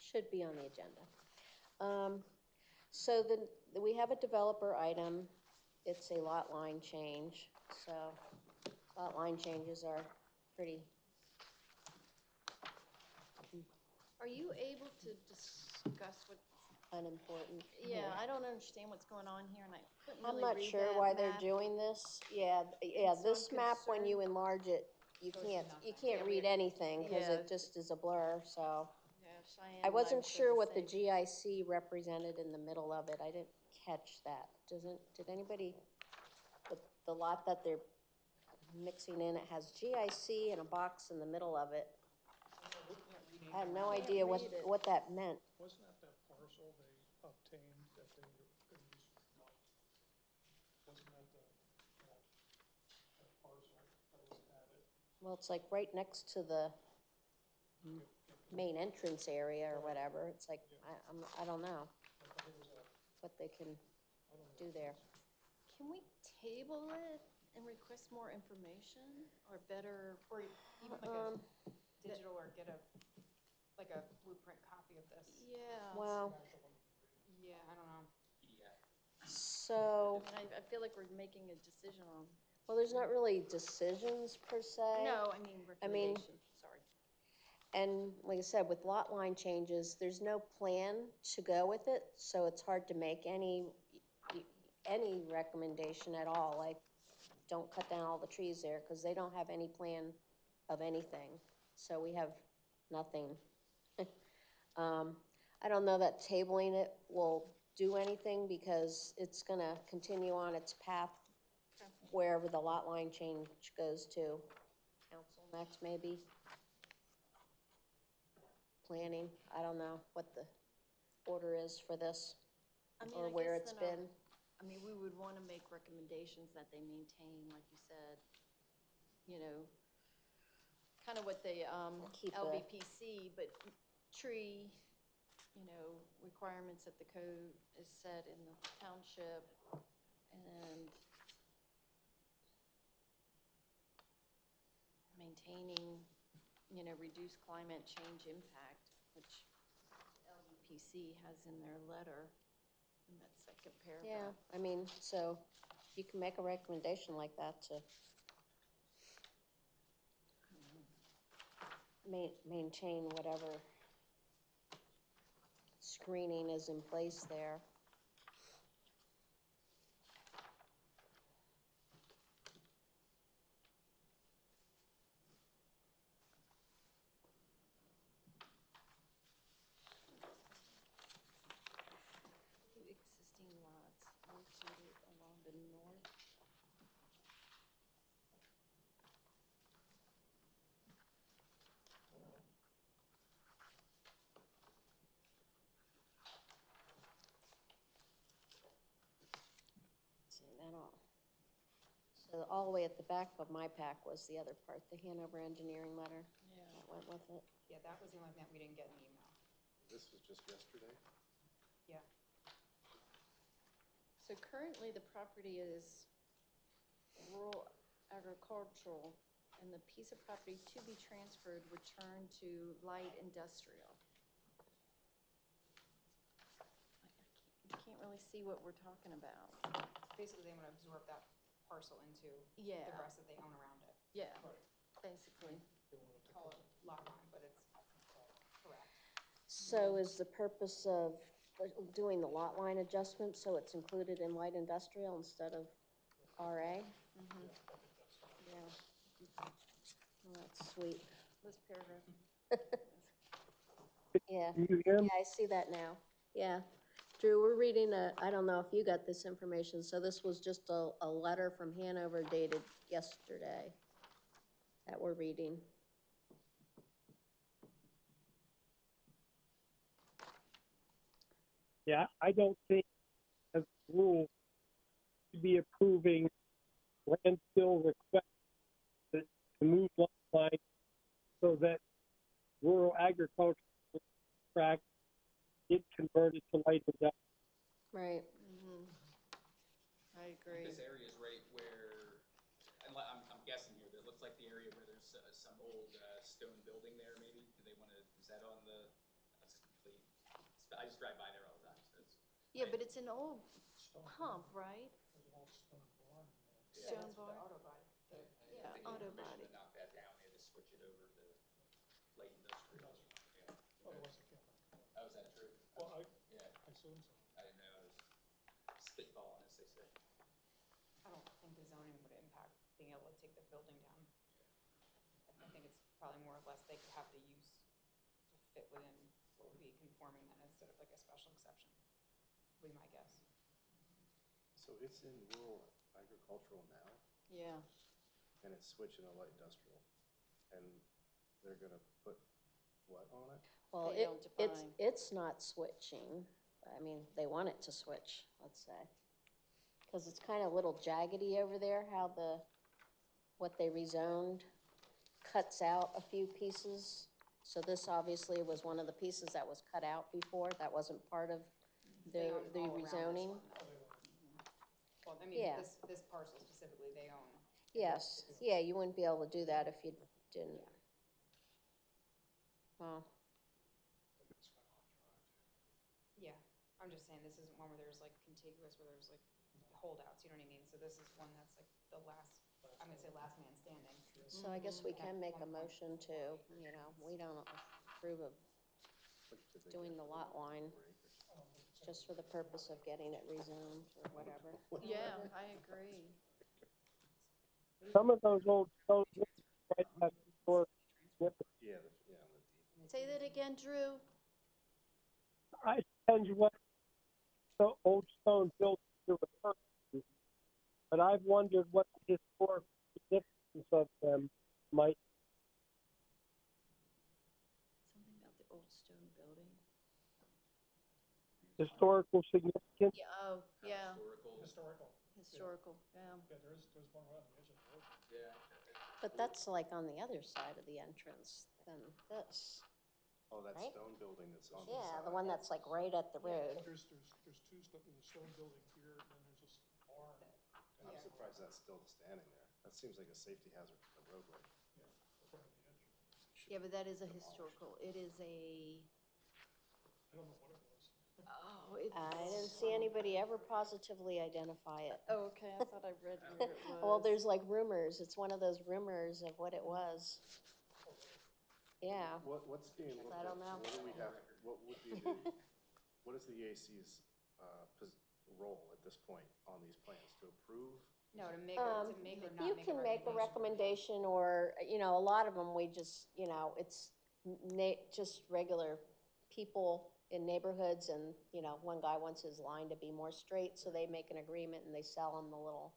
should be on the agenda. So we have a developer item. It's a lot line change. So lot line changes are pretty. Are you able to discuss what, Unimportant. yeah, I don't understand what's going on here, and I couldn't I'm really not read sure that why they're map. doing this. Yeah, yeah, And so this I'm map, when you concerned- enlarge it, you can't Yeah, read anything because yeah. it just is a blur, so. Yeah, Cheyenne I and wasn't said sure what the same. GIC represented in the middle of it. I didn't catch that. Did anybody, the lot that they're mixing in, it has GIC and a box in the middle of it. I had no Can't idea read it. what that meant. Wasn't that parcel they obtained that they were gonna use for light? Wasn't that that parcel that was added? Well, it's like right next to the main entrance area or whatever. It's like, I don't know what they can do there. Can we table it and request more information, or better? Or even like a digital, or get a blueprint copy of this. Yeah. Well, Yeah, I don't know. so, And I feel like we're making a decision on, well, there's not really decisions per se. no, I mean recommendation, sorry. And like I said, with lot line changes, there's no plan to go with it, so it's hard to make any recommendation at all, like, don't cut down all the trees there, because they don't have any plan of anything, so we have nothing. I don't know that tabling it will do anything, because it's gonna continue on its path wherever the lot line change goes to. Council next, maybe. Planning, I don't know what the order is for this, I mean, or I where guess it's then, been. I mean, we would want to make recommendations that they maintain, like you said, kind of what the Keep the- LVPC, but tree, requirements that the code is set in the township, and maintaining, reduced climate change impact, which LVPC has in their letter in that second paragraph. Yeah, I mean, so you can make a recommendation like that to maintain whatever screening is in place there. Existing lots located along the north. See that all. So all the way at the back of my pack was the other part, the Hanover engineering letter. Yeah. That went with it. Yeah, that was the only thing that we didn't get in the email. This was just yesterday? Yeah. So currently, the property is rural agricultural, and the piece of property to be transferred would turn to light industrial. You can't really see what we're talking about. Basically, they want to absorb that parcel into Yeah. the rest that they own around it. Yeah, basically. Call it lot line, but it's correct. So is the purpose of doing the lot line adjustment so it's included in light industrial instead of RA? Yeah, Well, that's sweet. this paragraph. Yeah, Do you hear me? yeah, I see that now. Yeah. Drew, we're reading I don't know if you got this information, so this was just a letter from Hanover dated yesterday. that we're reading. Yeah, I don't think as a rule to be approving landfill requests to move lot lines so that rural agricultural tract get converted to light industrial. Right. I agree. This area is right where, I'm guessing here, but it looks like the area where there's some old stone building there, maybe? Do they want to, is that on the, that's just complete, I just drive by there all the time, so it's. Yeah, but it's an old pump, right? There's an old stone barn in there. Stone The barn? auto body. Yeah, They auto need permission body. to knock that down, they had to switch it over to light industrial. Yeah. Otherwise, they can't knock it down. Oh, is that true? Well, Yeah, I assume so. I didn't know, I was spitballing, as they say. I don't think the zoning would impact being able to take the building down. I think it's probably more or less they could have the use to fit within what would be conforming then instead of like a special exception, would be my guess. So it's in rural agricultural now, Yeah. and it's switching to light industrial, and they're gonna put what on it? Well, They don't it's define. it's not switching. I mean, they want it to switch, let's say. Because it's kind of a little jaggedy over there, how what they rezoned cuts out a few pieces. So this obviously was one of the pieces that was cut out before, that wasn't part of They the own all around this rezoning. one, though. Well, I mean, Yeah. this parcel specifically, they own. Yes, yeah, you wouldn't be able to do that if you didn't. Well, Yeah, I'm just saying, this isn't one where there's like contiguous, where there's like holdouts, you know what I mean? So this is one that's like the last, I'm gonna say last man standing. so I guess we Mm-hmm. can make a motion to, you know, we don't approve of What did they doing get the for lot line, 4 acres? just for the purpose of getting it rezoned or whatever. Yeah, I agree. Some of those old stone buildings might have historic significance. Yeah, yeah, on the deed. Say that again, Drew. It depends what the old stone buildings you're referring to. But I've wondered what the historic significance of them might. Something about the old stone building. Historical significance. Yeah, oh, yeah, Historical. historical, yeah. Yeah, there's one right on the edge of the road. Yeah. But that's like on the other side of the entrance than this. Oh, that Right? stone building that's on the Yeah, side. the one that's like right at the road. There's there's a stone building here, and then there's a barn. I'm surprised that's still standing there. That seems like a safety hazard for the roadway. Yeah, right on the edge. Should Yeah, but that is a demolished. historical, it is a, I don't know what it was. oh, it's. I didn't see anybody ever positively identify it. Oh, okay, I thought I read where it was. Well, there's like rumors. It's one of those rumors of what it was. Yeah. What's being looked I at? don't know. What do we have, what would be the, what is the EAC's, role at this point on these plans? To approve? No, to make or not make a You can make a recommendation or, you know, a lot of them, we just, you know, it's just regular people in neighborhoods and, you know, one guy wants his line to be more straight, so they make an agreement and they sell him the little,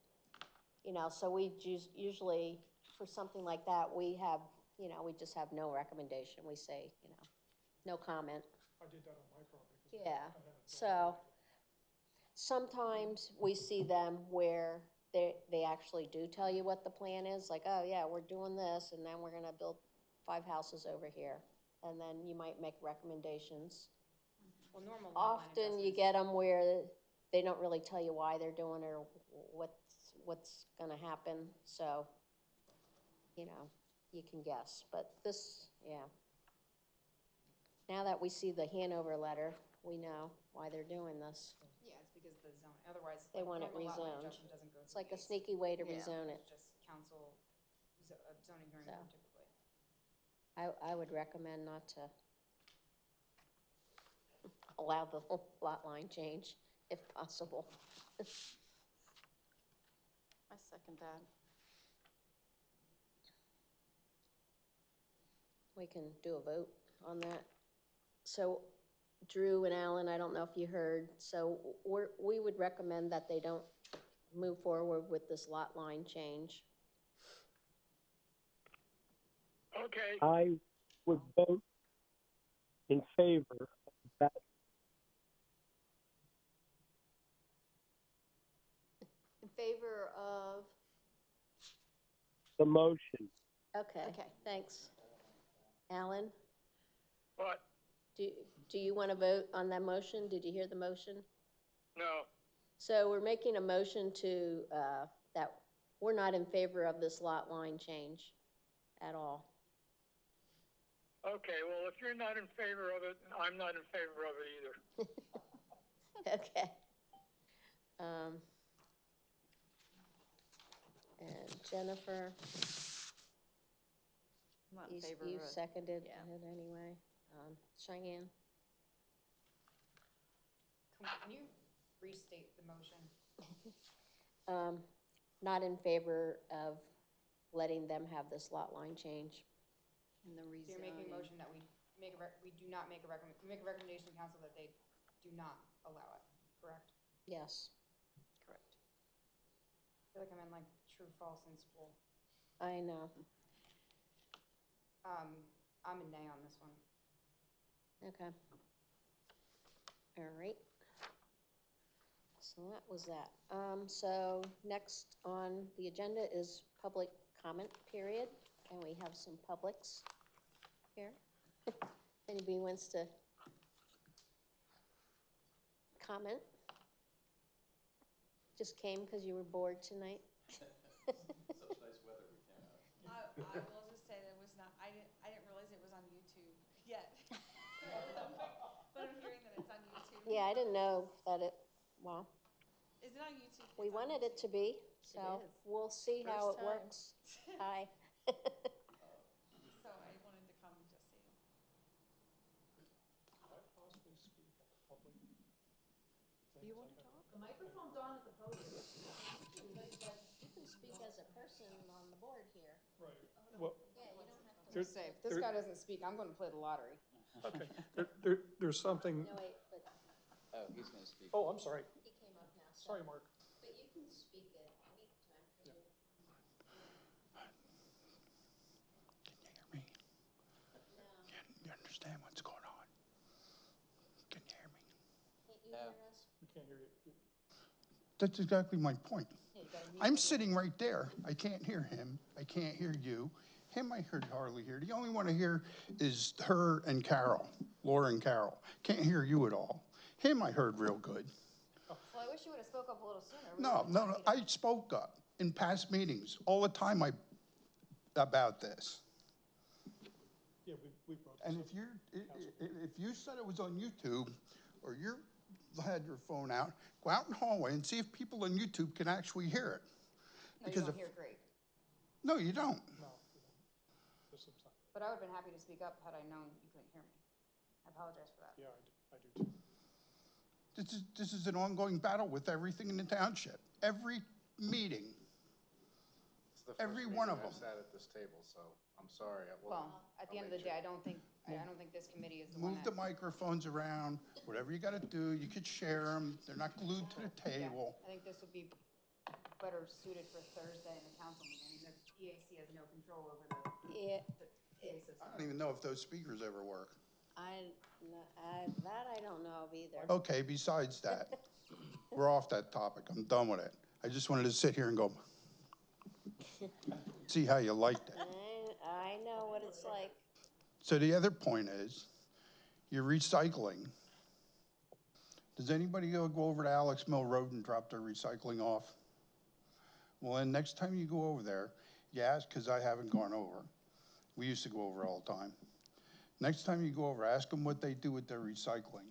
you know, so we usually, for something like that, we have, you know, we just have no recommendation. We say, you know, no comment. I did that on my property. 'Cause Yeah, I had a so dog. sometimes we see them where they actually do tell you what the plan is, like, oh yeah, we're doing this, and then we're gonna build 5 houses over here. And then you might make recommendations. Well, normal lot line Often you adjustments. get them where they don't really tell you why they're doing it or what's gonna happen, so, you know, you can guess, but this, yeah. Now that we see the Hanover letter, we know why they're doing this. Yeah, it's because the zone, otherwise. They like, want it normal lot line rezoned. adjustment doesn't go It's through like a EAC. sneaky way to Yeah. rezone it. It's just council, zoning hearing So. board typically. I would recommend not to allow the lot line change if possible. I second that. We can do a vote on that. So Drew and Alan, I don't know if you heard, so we would recommend that they don't move forward with this lot line change. Okay, I would vote in favor of that. In favor of, The motion. Okay, Okay. thanks. Alan, but, do you want to vote on that motion? Did you hear the motion? no, So we're making a motion to, that we're not in favor of this lot line change at all. okay, well, if you're not in favor of it, I'm not in favor of it either. Okay. And Jennifer, I'm not in you favor of it. seconded Yeah. it anyway. Cheyenne? Can you restate the motion? Not in favor of letting them have this lot line change. And the So rezoning. you're making a motion that we do not make we make a recommendation to council that they do not allow it, correct? Yes, Correct. I feel like I'm in like true false in school. I know. I'm a nay on this one. Okay. All right. So that was that. So next on the agenda is public comment period. And we have some publics here. If anybody wants to comment? Just came because you were bored tonight? Such nice weather we came out. I will just say that it was not, I didn't realize it was on YouTube yet. But I'm hearing that it's on YouTube. Yeah, I didn't know that it, well, Is it on YouTube? we It's on wanted it to YouTube. be, so is. we'll see how it First time. works. Hi. So I wanted to come and just say. Could I possibly speak at the public thing? You Is want to that talk? The microphone's on at the podium. You can speak as a person on the board here. Right. Well, Yeah, you don't have to. There- Say, if this guy doesn't speak, I'm going to play the lottery. okay, there's something, No, wait, but Oh, he's gonna speak. oh, I'm sorry. he came up now, so. Sorry, Mark. But you can speak at any time. Yeah. Can you hear me? No, You understand what's going on? Can you hear me? can't you hear us? We can't hear you. That's exactly my point. Yeah, you gotta mute I'm the- sitting right there. I can't hear him. I can't hear you. Him I heard hardly hear. The only one I hear is her and Carol, Laura and Carol. Can't hear you at all. Him I heard real good. Well, I wish you would have spoke up a little sooner. We No, would've no, been no, happy to- I spoke up in past meetings all the time about this. Yeah, we brought this And up. if you said it was on YouTube, or you had your phone out, go out in the hallway and see if people on YouTube can actually hear it. No, you Because don't if- hear great. No, you don't. No, we don't. System's not, But I would have been happy to speak up had I known you couldn't hear me. I apologize for that. yeah, I do too. This is an ongoing battle with everything in the township. Every meeting. It's the Every first one meeting of I've them. sat at this table, so I'm sorry. Well, at the I'll end of the make day, sure. I don't think this committee is the one Move that. the microphones around, whatever you gotta do, you could share them, they're not glued to the Yeah, table. I think this would be better suited for Thursday in the council meeting. The EAC has no control over Yeah, the PA system. I don't even know if those speakers ever work. that I don't know of either. Okay, besides that, we're off that topic, I'm done with it. I just wanted to sit here and go, see how you liked it. I know what it's like. So the other point is, you're recycling. Does anybody go over to Alex Mill Road and drop their recycling off? Well, then next time you go over there, you ask, because I haven't gone over. We used to go over all the time. Next time you go over, ask them what they do with their recycling.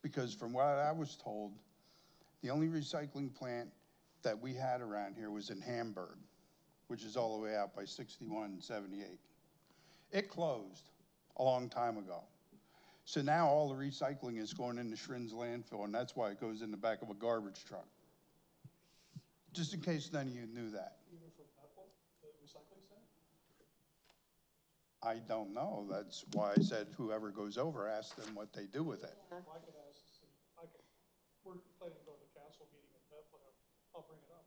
Because from what I was told, the only recycling plant that we had around here was in Hamburg, which is all the way out by 61 and 78. It closed a long time ago. So now all the recycling is going into Shrin's landfill, and that's why it goes in the back of a garbage truck. Just in case none of you knew that. Even from Bethel, the recycling center? I don't know. That's why I said whoever goes over, ask them what they do with it. Well, I could ask the city, we're planning to go to the council meeting in Bethlehem. I'll bring it up.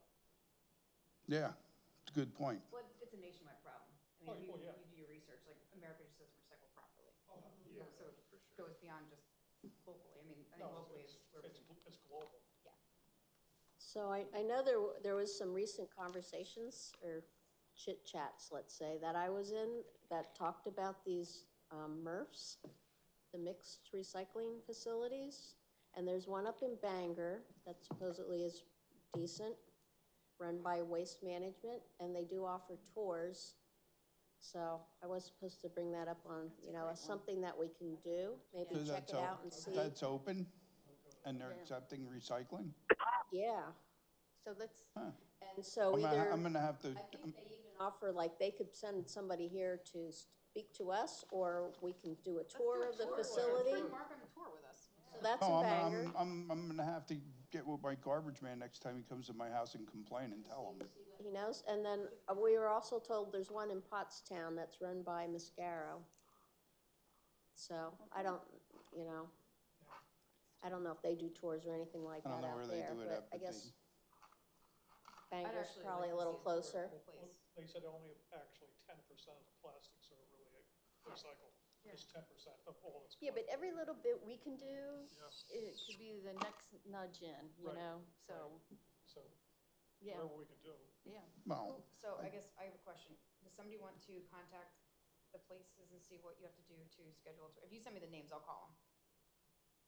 Yeah, it's a good point. Well, it's a nationwide problem. I mean, Oh, yeah. you America just doesn't recycle properly. Yeah, So it for sure. goes beyond just locally. I mean, I think No, locally is where we it's global. So I know there was some recent conversations or chit chats, let's say, that I was in that talked about these MRFs, the mixed recycling facilities. And there's one up in Bangor that supposedly is decent, run by Waste Management, and they do offer tours. So I was supposed to bring that up on, as something that we can do, maybe So check it out and see. That's open, and they're Yeah. accepting recycling? Yeah, So let's, and so either. I'm gonna have to, I think they even offer, like, they could send somebody here to speak to us, or we can do a tour of the facility. Bring Mark on a tour with us. So that's no, in Bangor. I'm gonna have to get with my garbage man next time he comes to my house and complain and tell him. He knows, and then we were also told there's one in Pottstown that's run by Mascaro. So I don't know if they do tours or anything like I don't that know out where they there, do it but at, I but guess I'd Bangor's actually probably like a to little see tour of closer. the whole place. They said only actually 10% of the plastics are really recycled. Just 10% of all that's. yeah, but every little bit we can do, Yeah. it could be the next nudge in, Right, so, So yeah, whatever we can do. yeah. Well, So I guess I have a question. Does somebody want to contact the places and see what you have to do to schedule a tour? If you send me the names, I'll call them.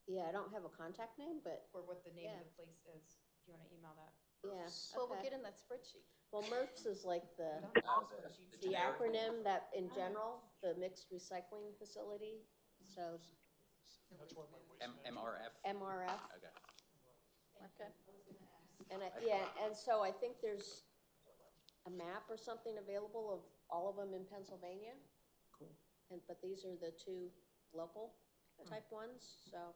Yeah, I don't have a contact name, but Or what the name Yeah. of the place is, if you want to email that. yeah, Well, we'll okay. get in that spreadsheet. Well, MRFs is like the The generic acronym that in general, the mixed recycling facility, so That's run by Waste Management. MRF? MRF. Okay. Okay. And and so I think there's a map or something available of all of them in Pennsylvania. Cool. But these are the two local type ones, so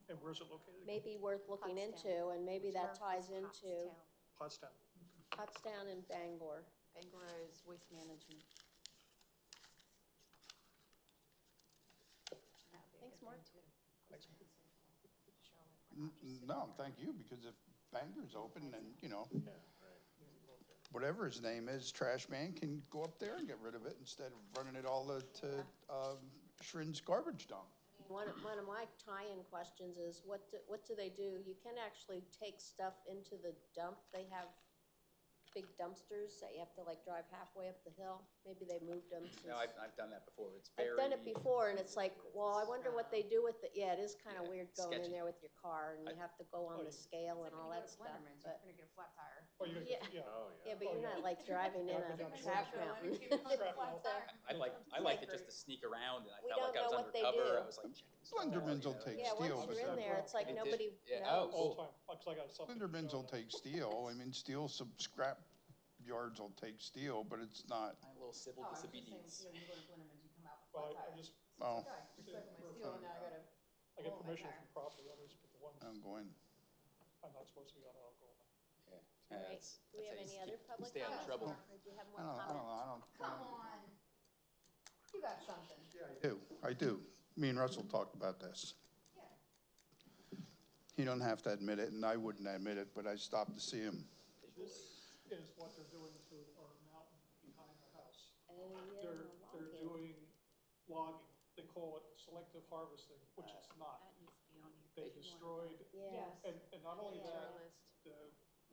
And where's it located? maybe worth looking Pottstown. into, and maybe that Murph ties is into Pottstown. Pottstown and Bangor. Bangor is Waste Management. That would be a Thanks, good Mark. thing, too. Thanks. To show, like, we're not just sitting no, here. thank you, because if Bangor's open, then, Yeah, right. whatever his name is, Trash Man can go up there and get rid of it instead of running it all to Shrin's garbage dump. One of my tie-in questions is, what do they do? You can actually take stuff into the dump. They have big dumpsters that you have to like drive halfway up the hill. Maybe they moved them since. No, I've done that before. It's I've very. done it before, and it's like, well, I wonder what they do with it. Yeah, it is kind of Yeah, weird going in sketchy. there with your car, and you have to go on the scale It's like and all when you that go to stuff. Blenderman's, But you're gonna get a flat tire. Oh, you Yeah. yeah. Oh, yeah, yeah. but you're not like driving in a Yeah. trash Shrapnel. mountain. Shrapnel. I like it just to sneak around, and I We felt like I don't was know what they undercover. do. I was like checking stuff out, Slendermans will you know, take Yeah, steel, once but you're in there, it's like It did- nobody yeah, knows. All the time. Because I got something. to Slendermans show. will take steel. I mean, steel, some scrap yards will take steel, but it's not, my little civil Oh, I was just saying, disobedience. you know, you go to Blenderman's, you come out with Well, flat I tire. just, oh, Okay, recycle my steel, and now I gotta. I get roll my permission tire. from property owners, but the ones I'm going. I'm not supposed to be on, I'll go on. Yeah. All right. That's- Do we that's have how you any keep- other public stay out of comments? trouble. Or do you have I more don't, comments? Come on. You got something. I do. Me and Russell talked about this. Yeah. He don't have to admit it, and I wouldn't admit it, but I stopped to see him. This is what they're doing to our mountain behind our house. Oh, yeah, They're logging. doing logging. They call it selective harvesting, which it's not. That needs to be on your. They destroyed, Yeah. and not only Yeah. that, List. the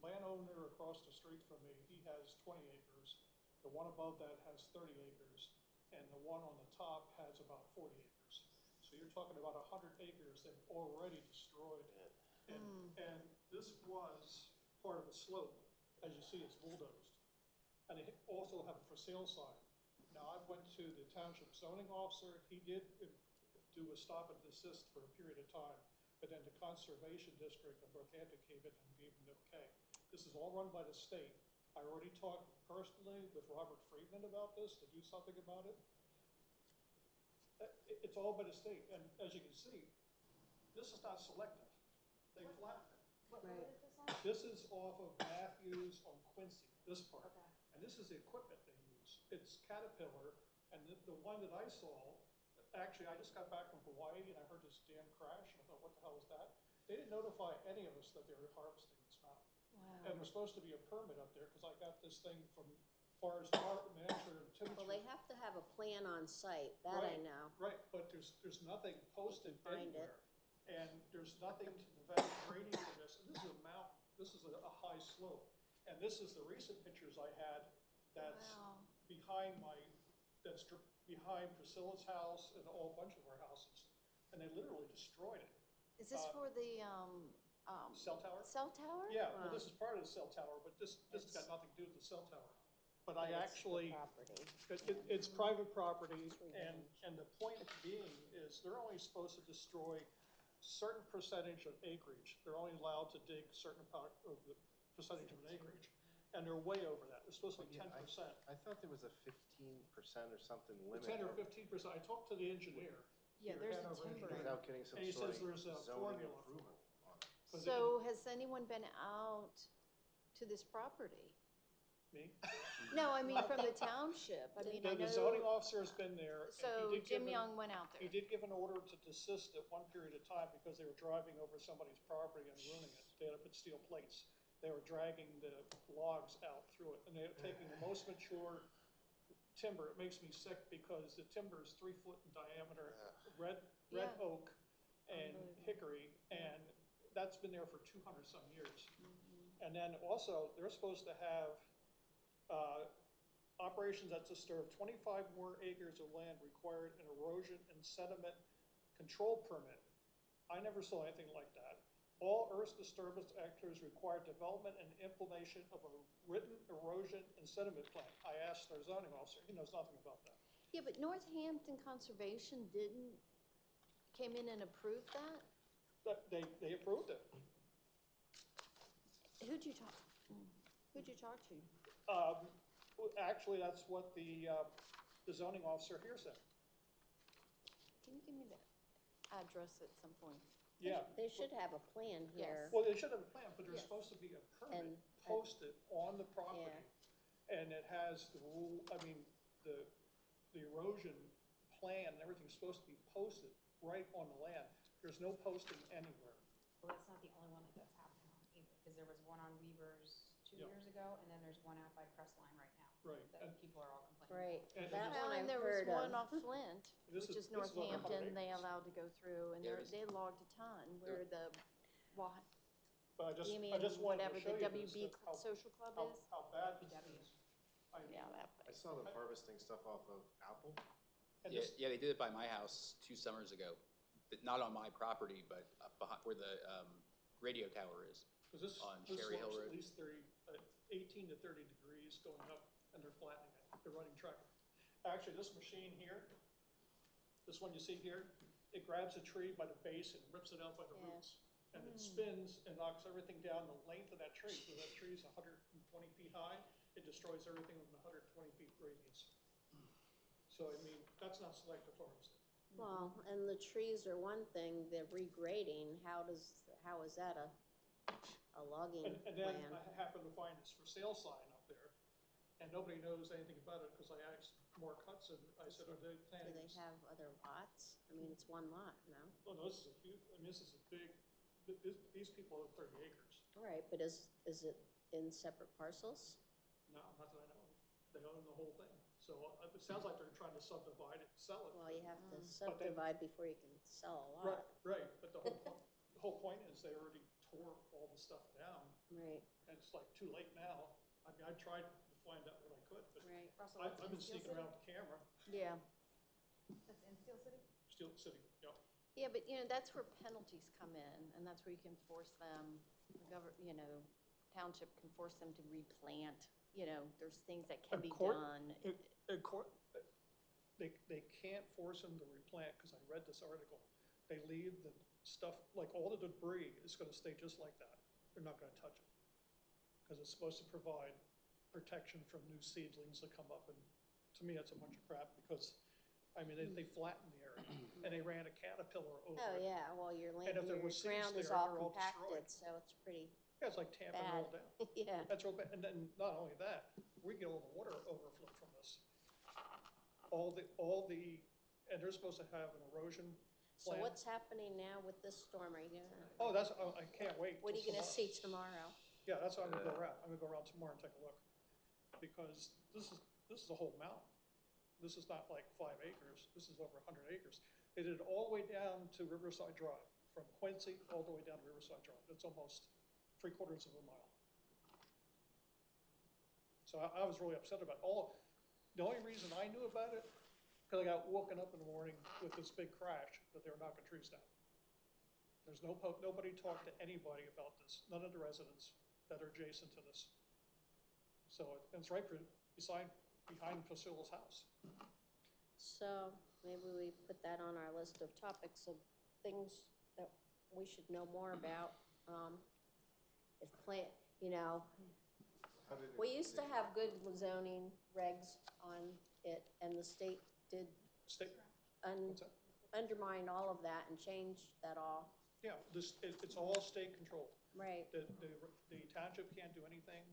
landowner across the street from me, he has 20 acres. The one above that has 30 acres, and the one on the top has about 40 acres. So you're talking about 100 acres they've already destroyed. And this was part of a slope. As you see, it's bulldozed. And they also have a for sale sign. Now, I went to the township zoning officer. He did do a stop and desist for a period of time, but then the conservation district of Brockhampton came in and gave him the okay. This is all run by the state. I already talked personally with Robert Friedman about this to do something about it. It's all by the state, and as you can see, this is not selective. They flattened it. What is this on? This is off of Matthews on Quincy, this part. Okay. And this is the equipment they use. It's Caterpillar, and the one that I saw, actually, I just got back from Hawaii and I heard this damn crash, and I thought, what the hell was that? They didn't notify any of us that they were harvesting this mountain. Wow. And there's supposed to be a permit up there, because I got this thing from forest department manager in Tibbetts. Well, they have to have a plan on site, that I Right, know. Right, but there's nothing posted find it. anywhere. And there's nothing to prevent grading for this. And this is a mountain, this is a high slope. And this is the recent pictures I had that's Wow. behind behind Priscilla's house and a whole bunch of our houses. And they literally destroyed it. Is this for the, Cell tower? cell tower? Yeah, well, this is part of the cell tower, but this has got nothing to do with the cell tower. But I actually, it's private property, and the point being is they're only supposed to destroy certain percentage of acreage. They're only allowed to dig certain part of the percentage of an acreage, and they're way over that. They're supposed to be 10%. I thought there was a 15% or something limit. 10 or 15%. I talked to the engineer. Yeah, here, there's a Hanover timber. Engineering, Without getting some and he sort says of there's a zoning formula for approval it. on it. So has anyone been out to this property? Me? No, I mean from the township. I mean, I The zoning know, officer has been there. and so he did give Jim an- Young went out He there. did give an order to desist at one period of time because they were driving over somebody's property and ruining it. They had to put steel plates. They were dragging the logs out through it, and they were taking the most mature timber. It makes me sick because the timber is 3 foot in diameter, red Yeah. oak and hickory, and that's been there for 200 some years. And then also, they're supposed to have operations that disturb 25 more acres of land required an erosion and sediment control permit. I never saw anything like that. All earth disturbance actors require development and implementation of a written erosion and sediment plan. I asked our zoning officer, he knows nothing about that. Yeah, but Northampton Conservation came in and approved that? But they approved it. Who'd you talk to? Actually, that's what the zoning officer here said. Can you give me the address at some point? Yeah. They should have a plan here. Well, they should have a plan, but there's Yes. supposed to be a permit And- posted on the property. And it has the rule, I mean, the erosion plan and everything's supposed to be posted right on the land. There's no posting anywhere. Well, that's not the only one that that's happening on either, because there was one on Weavers 2 Yeah. years ago, and then there's one out by Crestline right now. Right. That And- people are all complaining Right, And- that and one I've And there was heard one of. off Flint, This which is- is this is over 100 Northampton, they acres. allowed to go through, and There's- they logged a ton, where the, But I just you wanted mean to whatever show the you WB this, how- Social Club how, is? how bad this PW. is. I mean, Yeah, that I place. saw them harvesting stuff off of Apple. and Yeah, this, yeah, they did it by my house 2 summers ago, but not on my property, but up behind where the radio tower is. 'cause this on this Cherry Hill slopes at Road. least 18 to 30 degrees going up, and they're flattening it. They're running tractor. Actually, this machine here, this one you see here, it grabs a tree by the base and rips it out by the Yeah. roots. And it spins and knocks everything down the length of that tree. So that tree is 120 feet high. It destroys everything within 120 feet radius. So, I mean, that's not selective harvesting. Well, and the trees are one thing, the regrading, how is that a logging And then plan? I happened to find this for sale sign up there, and nobody knows anything about it, because I asked Mark Hudson, I said, are they Do planning? they have other lots? I mean, it's one lot, no? Oh, no, this is a huge, I mean, this is a big, these people own 30 acres. All right, but is it in separate parcels? No, not that I know of. They own the whole thing. So it sounds like they're trying to subdivide it and sell it. Well, you have to But then- subdivide before you can sell a lot. Right, but the whole point is they already tore all the stuff down, Right, and it's like too late now. I mean, I tried to find out what I could, but right. Russell, I've that's been in Steel sneaking City? around with the camera, Yeah. That's in Steel City? Steel City, yep. Yeah, but that's where penalties come in, and that's where you can force them, township can force them to replant, there's things that can A be court- done. They can't force them to replant, because I read this article. They leave the stuff, like all the debris is gonna stay just like that. They're not gonna touch it. Because it's supposed to provide protection from new seedlings that come up, and to me, that's a bunch of crap, because, I mean, they flattened the area, and they ran a caterpillar over Oh, it. yeah, well, your land, if there your were seeds ground is there, all they're all compacted, destroyed. so it's pretty Yeah, it's like tamping it all bad. down. Yeah, That's real bad, and then not only that, we get all the water overflow from this. And they're supposed to have an erosion so plan. what's happening now with this storm, are you gonna, Oh, I can't wait. what are you till gonna tomorrow. see tomorrow? Yeah, that's what I'm gonna go around. I'm gonna go around tomorrow and take a look. because this is a whole mountain. This is not like 5 acres, this is over 100 acres. They did it all the way down to Riverside Drive, from Quincy all the way down to Riverside Drive. It's almost 3/4 of a mile. So I was really upset about it. The only reason I knew about it, because I got woken up in the morning with this big crash that they were knocking trees down. There's nobody talked to anybody about this, none of the residents that are adjacent to this. So it's right behind Priscilla's house. So maybe we put that on our list of topics of things that we should know more about. We used to have good zoning regs on it, and the state did undermine all of that and change that all. Yeah, it's all state controlled. Right. The township can't do anything,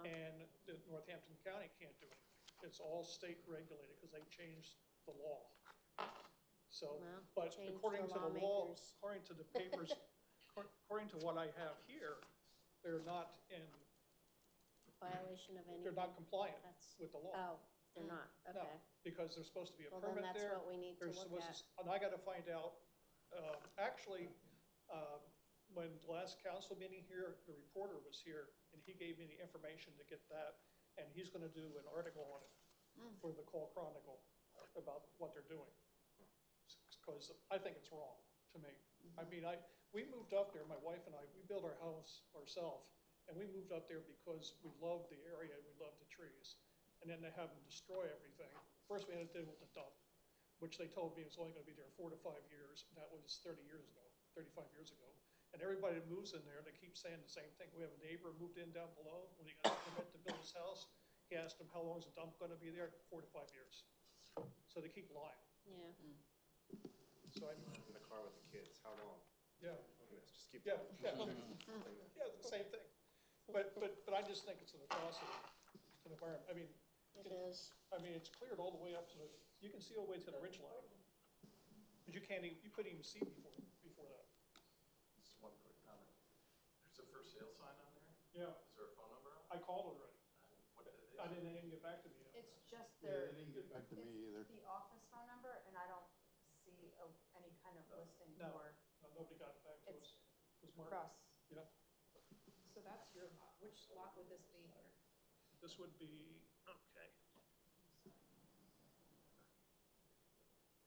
and the Northampton County can't do anything. It's all state regulated because they changed the law. So, Well, but changed according the to the law, lawmakers. according to the papers, according to what I have here, they're not in, Violation of any. they're not compliant That's, with the law. oh, they're not, No, okay. because there's supposed to be a Well, then permit that's there. what we need to There's look supposed at. And I gotta find out, actually, when the last council meeting here, the reporter was here, and he gave me the information to get that, and he's gonna do an article on it for the Call Chronicle about what they're doing. Because I think it's wrong to me. I mean, we moved up there, my wife and I, we built our house ourselves, and we moved up there because we loved the area, we loved the trees. And then they have them destroy everything. First, we had to deal with the dump, which they told me was only gonna be there 4 to 5 years. That was 30 years ago, 35 years ago. And everybody that moves in there, they keep saying the same thing. We have a neighbor who moved in down below. When he got a permit to build his house, he asked him, how long is the dump gonna be there? 4 to 5 years. So they keep lying. Yeah. So In the car with the kids, how long? yeah, Just keep. yeah, yeah. Yeah, it's the same thing. But I just think it's an atrocity to the environment. I mean, It is. I mean, it's cleared all the way up to you can see all the way to the ridge line. But you couldn't even see before that. Just one quick comment. There's a for sale sign on there? Yeah. Is there a phone number on I it? called already. What did they I say? didn't get back to me yet. It's just Yeah, their, they didn't get back to me either. the office phone number, and I don't see any kind of listing No. for Nobody got back to It's us. It was Mark. Russ. Yeah. So that's your lot. Which lot would this be here? This would be, okay.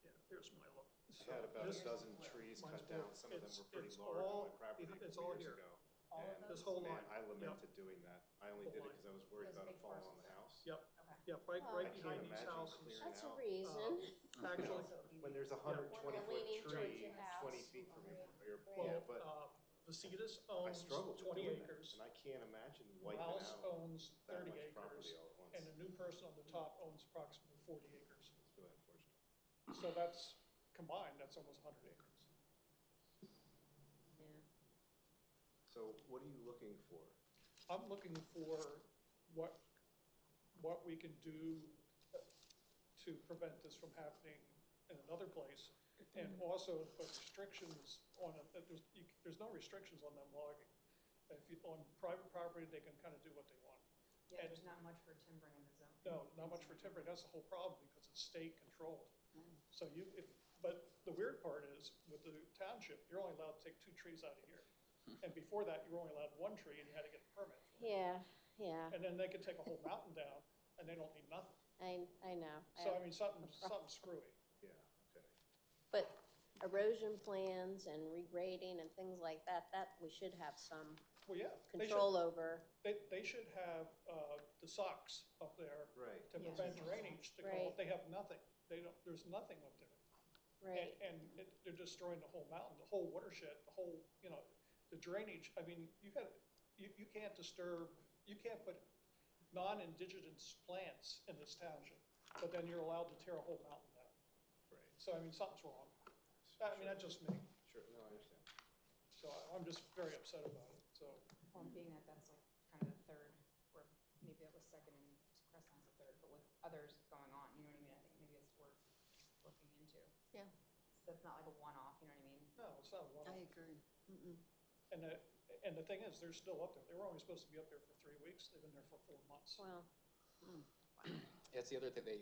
Yeah, there's my lot. I had about This- a dozen trees mine's cut down, blue. some of them It's- were pretty it's large all on my property behind- a it's couple all years here. ago. All of And those? This whole man, line. I lamented Yep. doing that. I only Whole did it line. because I was worried Those about it big falling on parcels. the house. Yep. Okay. Yeah, right Oh. I behind can't these imagine houses. clearing That's a out, reason. Actually, when there's a 120-foot leaning towards tree, your house. 20 feet from your, Right. well, but Vasitas I owns struggled with 20 doing that. acres. And I can't imagine wiping Rouse out owns that 30 much acres. property all at once. And the new person on the top owns approximately 40 acres. It's really unfortunate. So that's combined, that's almost 100 acres. Yeah. So what are you looking for? I'm looking for what we can do to prevent this from happening in another place. And also put restrictions on it. There's no restrictions on them logging. On private property, they can kind of do what they want. Yeah, And- there's not much for timbering in the zone. No, not much for timber. That's the whole problem because it's state controlled. So but the weird part is with the township, you're only allowed to take 2 trees out of here. And before that, you were only allowed 1 tree and you had to get a permit for it. Yeah, yeah. And then they could take a whole mountain down and they don't need nothing. I know. So I mean, something's screwy. Yeah, okay. But erosion plans and regrading and things like that we should have some Well, yeah. control over. They should have the socks up there Right. to Yeah. prevent drainage to go Right. up. They have nothing. There's nothing up there. Right. And they're destroying the whole mountain, the whole watershed, the whole, the drainage. I mean, you can't disturb, you can't put non-indigenous plants in this township, but then you're allowed to tear a whole mountain down. Right. So, I mean, something's wrong. I mean, that's just me. Sure, no, I understand. So I'm just very upset about it, so. Well, and being that that's like kind of the third, or maybe that was second and Crestline's the third, but with others going on, you know what I mean? I think maybe it's worth looking into. Yeah. So that's not like a one-off, you know what I mean? No, it's not a one-off. agree. And the thing is, they're still up there. They were only supposed to be up there for 3 weeks. They've been there for 4 months. Well, That's the other thing,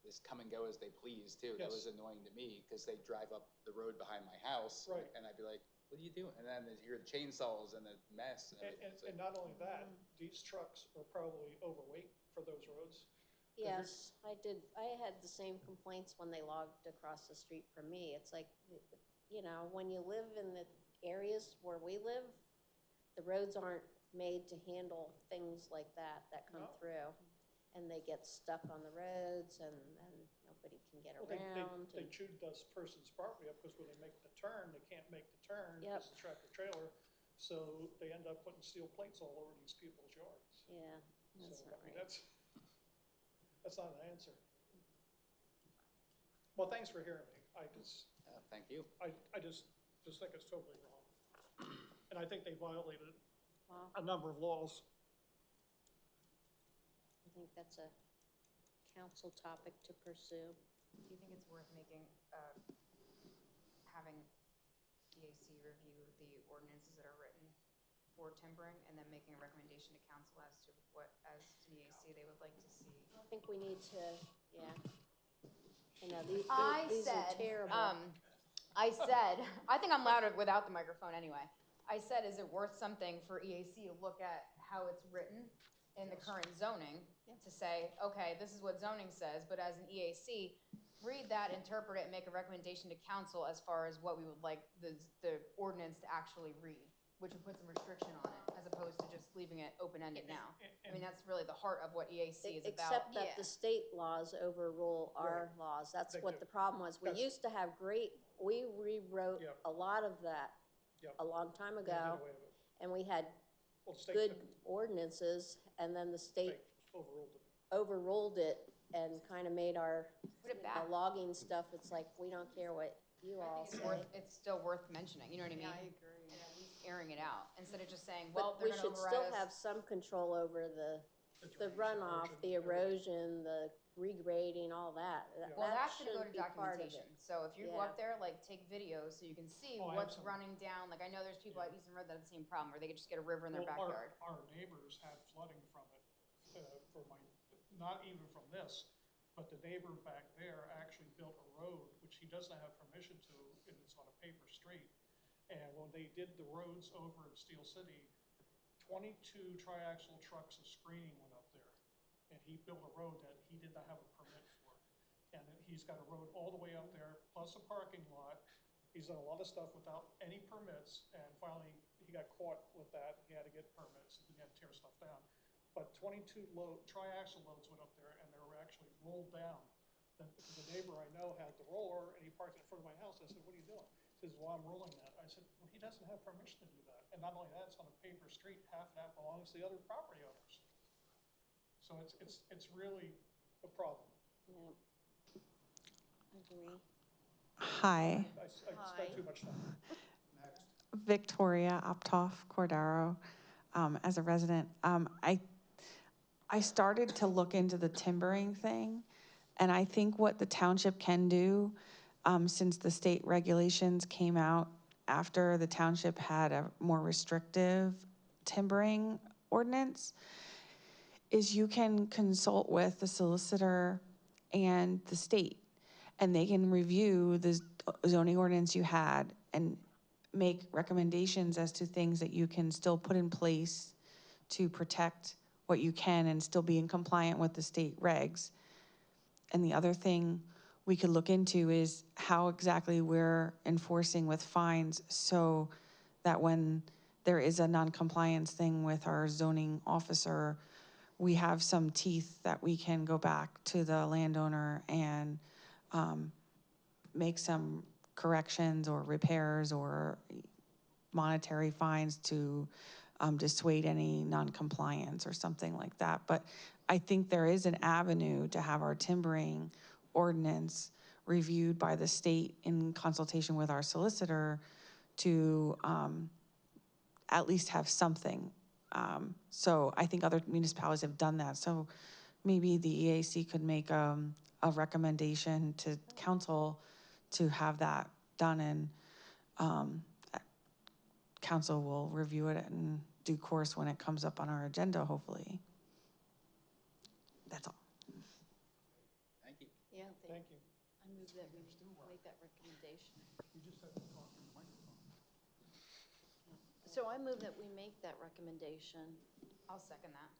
this come and go as they please too. That was Yes. annoying to me, because they drive up the road behind my house. Right. And I'd be like, what are you doing? And then you hear the chainsaws and the mess and everything. It's like, And not only that, these trucks are probably overweight for those roads. Yes, I did. I had the same complaints when they logged across the street from me. It's like, you know, when you live in the areas where we live, the roads aren't made to handle things like that come No. through. And they get stuck on the roads and nobody can get Well, around. they chewed this person's property up because when they make the turn, they can't make the turn Yep. because it's tractor trailer. So they end up putting steel plates all over these people's yards. Yeah, that's So, not I mean, right. that's not an answer. Well, thanks for hearing me. thank you. I just think it's totally wrong. And I think they violated Well, a number of laws. I think that's a council topic to pursue. Do you think it's worth making, having EAC review the ordinances that are written for timbering and then making a recommendation to council as to what, as an EAC, they would like to see? I think we need to, yeah. You know, these I are said, terrible. I think I'm louder without the microphone anyway. I said, is it worth something for EAC to look at how it's written in the current zoning to say, okay, this is what zoning says, but as an EAC, read that, interpret it, and make a recommendation to council as far as what we would like the ordinance to actually read, which would put some restriction on it, as opposed to just leaving it open-ended now. I mean, that's really the heart of what EAC is about. Except that the state laws overrule our laws. That's what the problem was. We used to have we rewrote a lot of that a long time ago. And we had good ordinances, and then the state overruled it and kind of made our logging stuff. It's like, we don't care what you all say. It's still worth mentioning, you know what I mean? I agree. And at least airing it out, instead of just saying, well, But they're we gonna should override still us. have some control over the runoff, the erosion, the regrading, all that. Well, That that's gonna go should to be part of documentation, it. so if you go Yeah. up there, like, take videos so you can see Oh, what's absolutely. running down, like, I know there's people at Eastern Road that have the same problem, where they could just get a river in their Well, backyard. Our neighbors had flooding from it, not even from this, but the neighbor back there actually built a road, which he doesn't have permission to, and it's on a paper street. And when they did the roads over in Steel City, 22 triaxle trucks of screening went up there. And he built a road that he did not have a permit for. And he's got a road all the way up there, plus a parking lot. He's done a lot of stuff without any permits, and finally, he got caught with that. He had to get permits, and he had to tear stuff down. But 22 triaxle loads went up there, and they were actually rolled down. The neighbor I know had the roller, and he parked it in front of my house. I said, what are you doing? He says, well, I'm rolling that. I said, well, he doesn't have permission to do that. And not only that, it's on a paper street. Half of that belongs to the other property owners. So it's really a problem. Yeah. Agree. Hi, I spent too much time. Victoria Optoff Cordaro. As a resident, I started to look into the timbering thing, and I think what the township can do, since the state regulations came out after the township had a more restrictive timbering ordinance, is you can consult with the solicitor and the state, and they can review the zoning ordinance you had and make recommendations as to things that you can still put in place to protect what you can and still be in compliant with the state regs. And the other thing we could look into is how exactly we're enforcing with fines, so that when there is a non-compliance thing with our zoning officer, we have some teeth that we can go back to the landowner and make some corrections or repairs or monetary fines to dissuade any non-compliance or something like that. But I think there is an avenue to have our timbering ordinance reviewed by the state in consultation with our solicitor to at least have something. So I think other municipalities have done that. So maybe the EAC could make a recommendation to council to have that done, and council will review it in due course when it comes up on our agenda, hopefully. That's all. Thank you. Yeah, Thank you. I move that we make that recommendation. You just have to talk in the microphone. So I move that we make that recommendation. I'll second that.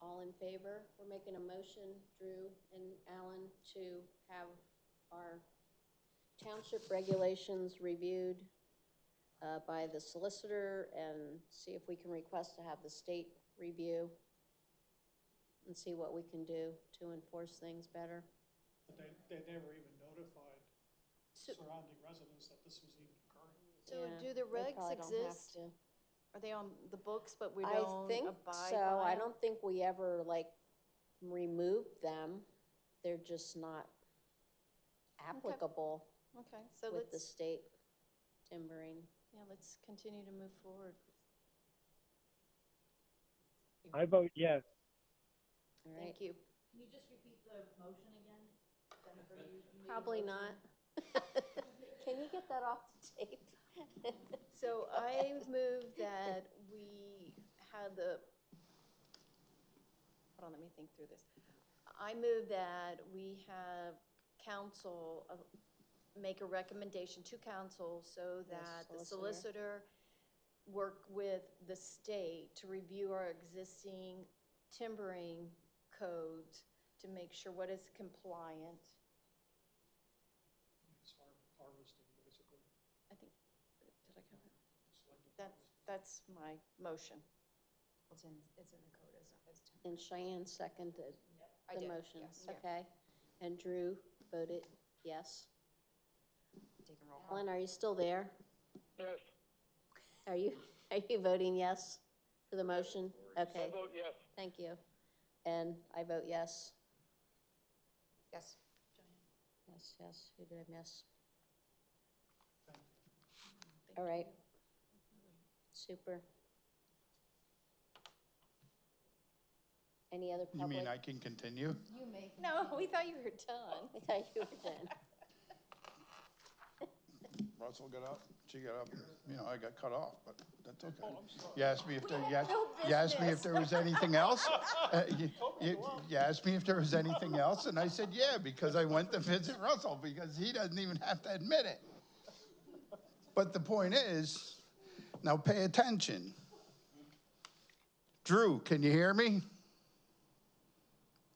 All in favor? We're making a motion, Drew and Alan, to have our township regulations reviewed by the solicitor and see if we can request to have the state review and see what we can do to enforce things better. But they never even notified So- surrounding residents that this was even occurring. So Yeah, do the they regs probably don't have exist? to. Are they on the books, but we I don't think abide so. by I them? don't think we ever like removed them. They're just not applicable Okay, so with the let's, state timbering. yeah, let's continue to move forward. I vote yes. All right. Thank you. Can you just repeat the motion again? Jennifer, you made a Probably motion. not. Can you get that off the tape? So I move that we had the, hold on, let me think through this. I move that we have council make a recommendation to council so that the solicitor work with the state to review our existing timbering codes to make sure what is compliant. It's harvesting, basically. I think, did I cover it? Selective That's my motion. It's in the code as timber. And Cheyenne seconded I the did, motion. yes. Okay. And Drew voted yes. Take a roll call. Ellen, are you still there? Yes, Are you voting yes for the motion? Okay, I vote yes. thank you. And I vote yes. Yes. Yes, yes. Who did I miss? All right. Super. Any other You public? mean I can continue? You may. No, we thought you were done. I thought you were done. Russell got up, she got up, you know, I got cut off, but that's okay. I'm sorry. You asked me if there, We had no you asked me if business. there was anything else? You asked me if there was anything else, and I said, yeah, because I went to visit Russell, because he doesn't even have to admit it. But the point is, now pay attention. Drew, can you hear me?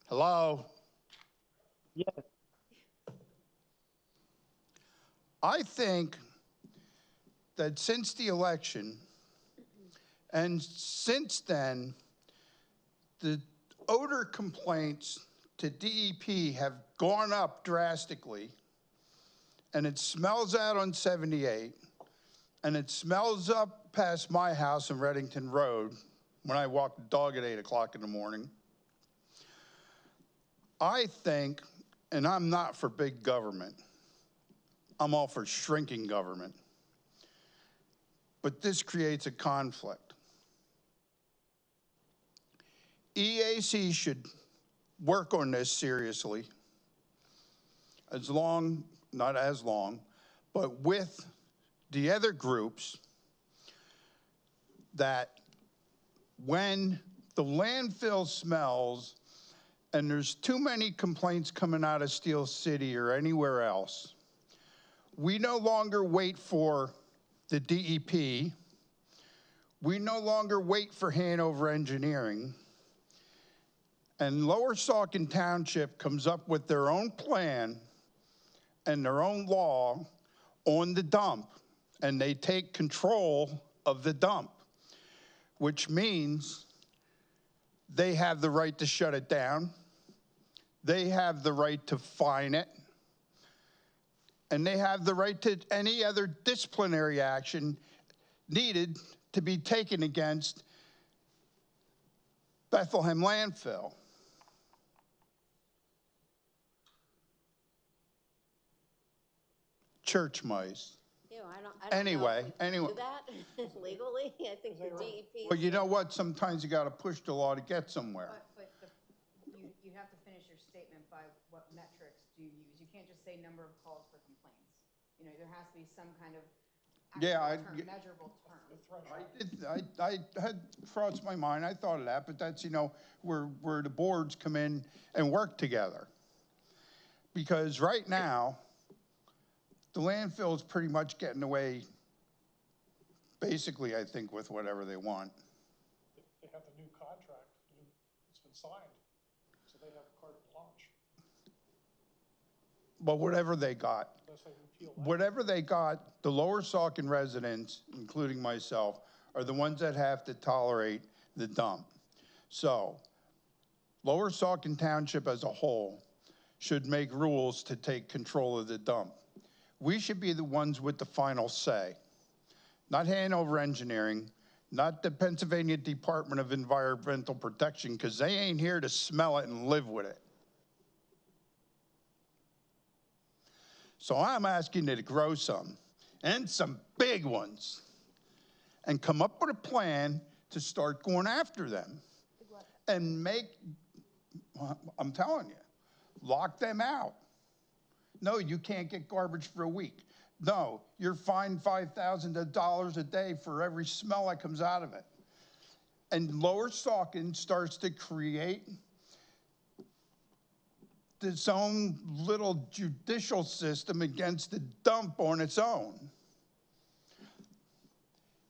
Hello? Yes. I think that since the election, and since then, the odor complaints to DEP have gone up drastically, and it smells out on 78, and it smells up past my house in Reddington Road when I walk the dog at 8 o'clock in the morning. I think, and I'm not for big government, I'm all for shrinking government. But this creates a conflict. EAC should work on this seriously, not as long, but with the other groups, that when the landfill smells and there's too many complaints coming out of Steel City or anywhere else, we no longer wait for the DEP. We no longer wait for Hanover Engineering. And Lower Saucon Township comes up with their own plan and their own law on the dump, and they take control of the dump, which means they have the right to shut it down. They have the right to fine it. And they have the right to any other disciplinary action needed to be taken against Bethlehem landfill. Church mice. Ew, I don't Anyway, know if we can anyway. do that legally. I think the DEP. Well, you know what? Sometimes you got to push the law to get somewhere. But you have to finish your statement by what metrics do you use. You can't just say number of calls for complaints. You know, there has to be some kind of Yeah, actual term, measurable term. I had crossed my mind, I thought of that, but that's, where the boards come in and work together. Because right now, the landfill is pretty much getting away, basically, I think, with whatever they want. They have the new contract, it's been signed, so they have carte blanche. But whatever they got, Unless they repeal that. whatever they got, the Lower Saucon residents, including myself, are the ones that have to tolerate the dump. So, Lower Saucon Township as a whole should make rules to take control of the dump. We should be the ones with the final say. Not Hanover Engineering, not the Pennsylvania Department of Environmental Protection, because they ain't here to smell it and live with it. So I'm asking you to grow some, and some big ones, and come up with a plan to start going after them. And I'm telling you, lock them out. No, you can't get garbage for a week. No, you're fined $5,000 a day for every smell that comes out of it. And Lower Saucon starts to create its own little judicial system against the dump on its own.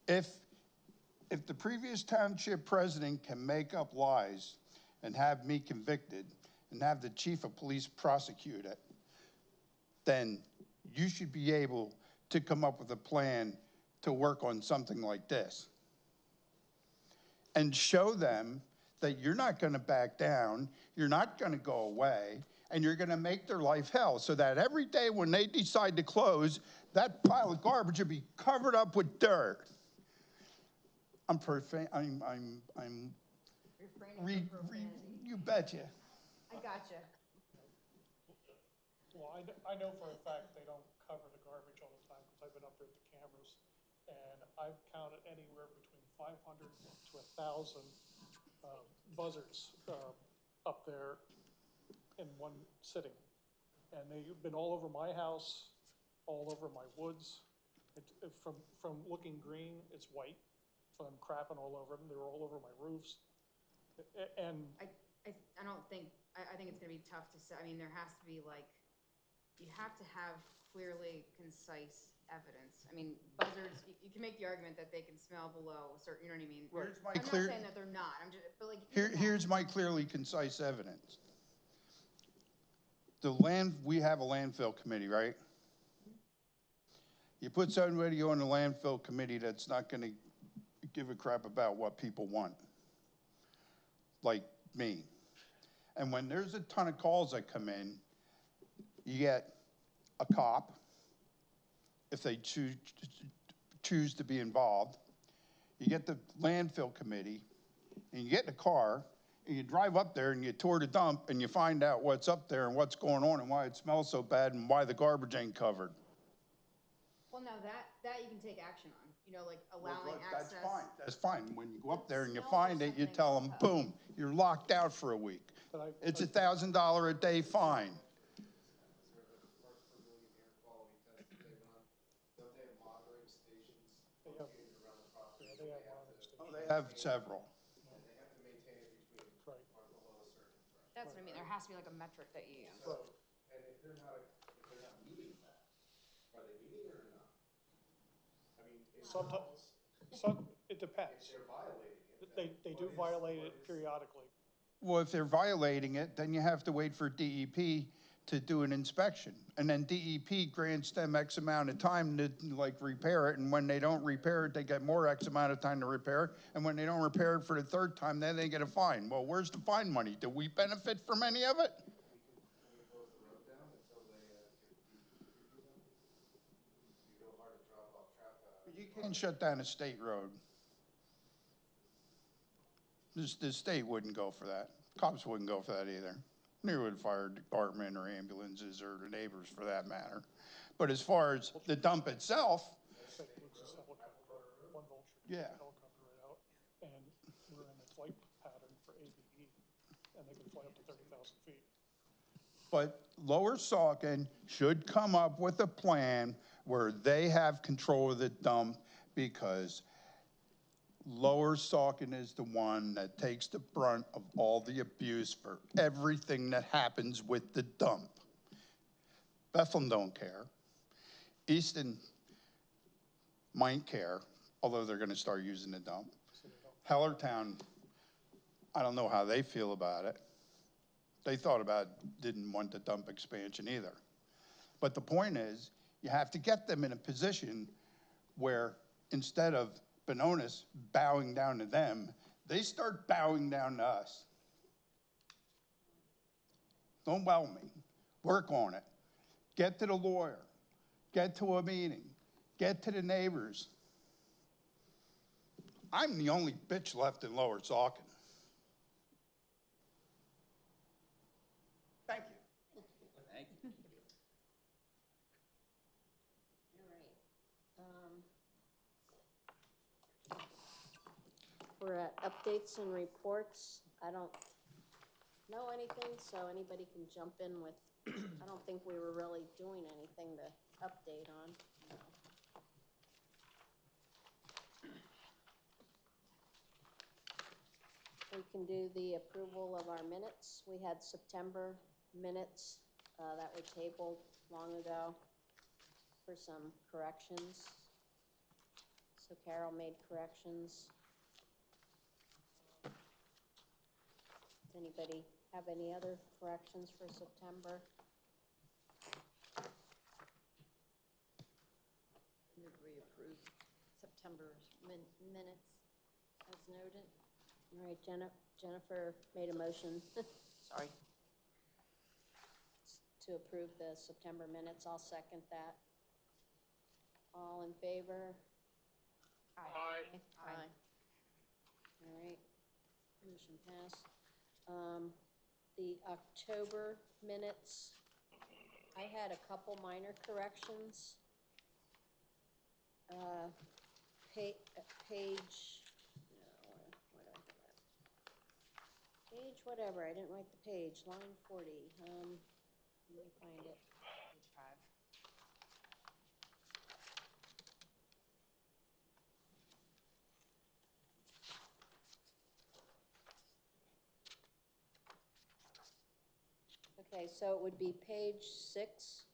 If the previous township president can make up lies and have me convicted and have the chief of police prosecute it, then you should be able to come up with a plan to work on something like this. And show them that you're not gonna back down, you're not gonna go away, and you're gonna make their life hell, so that every day when they decide to close, that pile of garbage will be covered up with dirt. I'm Refraining from profanity. You betcha. I gotcha. Well, I know for a fact they don't cover the garbage all the time, because I've been up there with the cameras, and I've counted anywhere between 500 to 1,000 buzzards up there in one sitting. And they've been all over my house, all over my woods. From looking green, it's white, from them crapping all over them. They were all over my roofs. And I don't think, I think it's gonna be tough to say. I mean, there has to be like, you have to have clearly concise evidence. I mean, buzzards, you can make the argument that they can smell below a certain, you know what I mean? Here's my I'm not saying that they're not, I'm just, but like. Here's my clearly concise evidence. We have a landfill committee, right? You put somebody on the landfill committee that's not gonna give a crap about what people want, like me. And when there's a ton of calls that come in, you get a cop, if they choose to be involved. You get the landfill committee, and you get in a car, and you drive up there and you tour the dump, and you find out what's up there and what's going on and why it smells so bad and why the garbage ain't covered. Well, now that you can take action on, like allowing access. That's fine, that's fine. When you go up there and you find it, you tell them, boom, you're locked out for a week. It's $1,000 a day fine. They have several. And they have to maintain it between or below a certain threshold. That's what I mean, there has to be like a metric that you use. So, and if they're not meeting that, are they meeting it or not? I mean, sometimes, it depends. if they're violating it. They do violate it periodically. Well, if they're violating it, then you have to wait for DEP to do an inspection. And then DEP grants them X amount of time to repair it. And when they don't repair it, they get more X amount of time to repair it. And when they don't repair it for the third time, then they get a fine. Well, where's the fine money? Do we benefit from any of it? Can we close the road down until they get DEP to do something? It'd be real hard to drop off But you can't shut down a state road. The state wouldn't go for that. Cops wouldn't go for that either. Neither would fire department or ambulances or the neighbors for that matter. But as far as the dump itself, yeah. Helicopter right out, and we're in a flight pattern for ABE, and they can fly up to 30,000 feet. But Lower Saucon should come up with a plan where they have control of the dump, because Lower Saucon is the one that takes the brunt of all the abuse for everything that happens with the dump. Bethlehem don't care. Easton might care, although they're gonna start using the dump. Hellertown, I don't know how they feel about it. They thought about, didn't want the dump expansion either. But the point is, you have to get them in a position where instead of Benonis bowing down to them, they start bowing down to us. Don't wow me. Work on it. Get to the lawyer. Get to a meeting. Get to the neighbors. I'm the only bitch left in Lower Saucon. Thank you. Thank you. All right. We're at updates and reports. I don't know anything, so anybody can jump in with, I don't think we were really doing anything to update on. No. We can do the approval of our minutes. We had September minutes that were tabled long ago for some corrections. So Carol made corrections. Does anybody have any other corrections for September? We approve September's minutes as noted. All right, Jennifer made a motion, sorry, to approve the September minutes. I'll second that. All in favor? Aye. Aye. All right, motion passed. The October minutes, I had a couple minor corrections. Page, no, where did I have that? Page whatever, I didn't write the page, line 40, let me find it. Page 5. Okay, so it would be page 6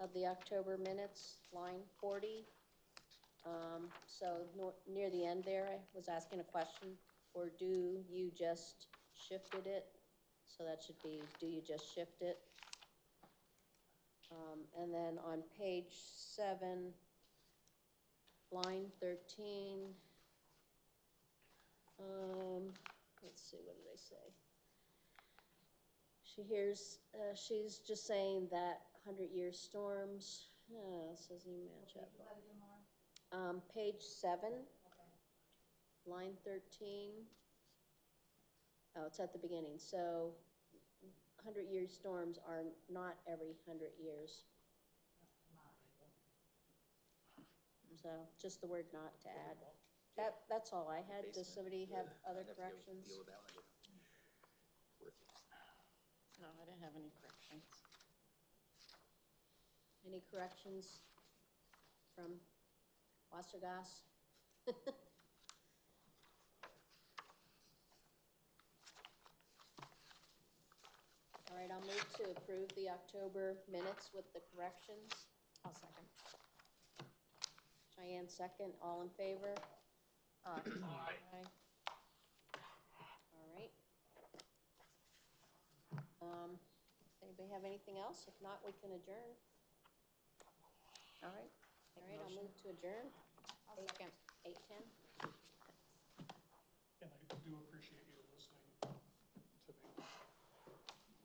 of the October minutes, line 40. So near the end there, I was asking a question, or do you just shifted it? So that should be, do you just shift it? And then on page 7, line 13, let's see, what did I say? She's just saying that 100-year storms, this doesn't even match up. Page 7, line 13. Oh, it's at the beginning. So 100-year storms are not every 100 years. So just the word not to add. That's all I had. Does somebody have other corrections? No, I didn't have any corrections. Any corrections from Wassergas? All right, I'll move to approve the October minutes with the corrections. I'll second. Cheyenne second. All in favor? Aye. Aye. All right. Anybody have anything else? If not, we can adjourn. All right. All right, I'll move to adjourn. I'll second. 8:10. And I do appreciate you listening to me.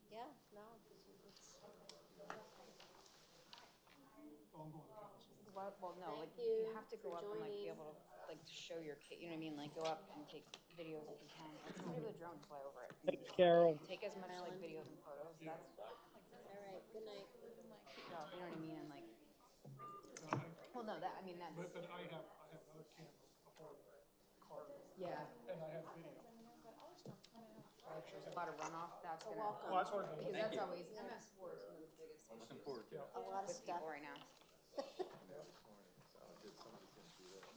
Yeah, no, Ongoing council. Well, no, like, Thank you you have to go for up and like be joining. able to like show your kid, you know what I mean? Like go up and take videos if you can. Or somebody with a drone fly over it. Thanks, Carol. Take as much like videos and photos. That's All right, good night. well, you know what I mean? And like, well, no, that I mean that's But I have another camera with the whole car, yeah. and I have video. Like there's a lot of runoff. That's gonna welcome. Well, that's what because that's always MS4 is one of the biggest issues Looking forward to it. A lot of with stuff. people right now.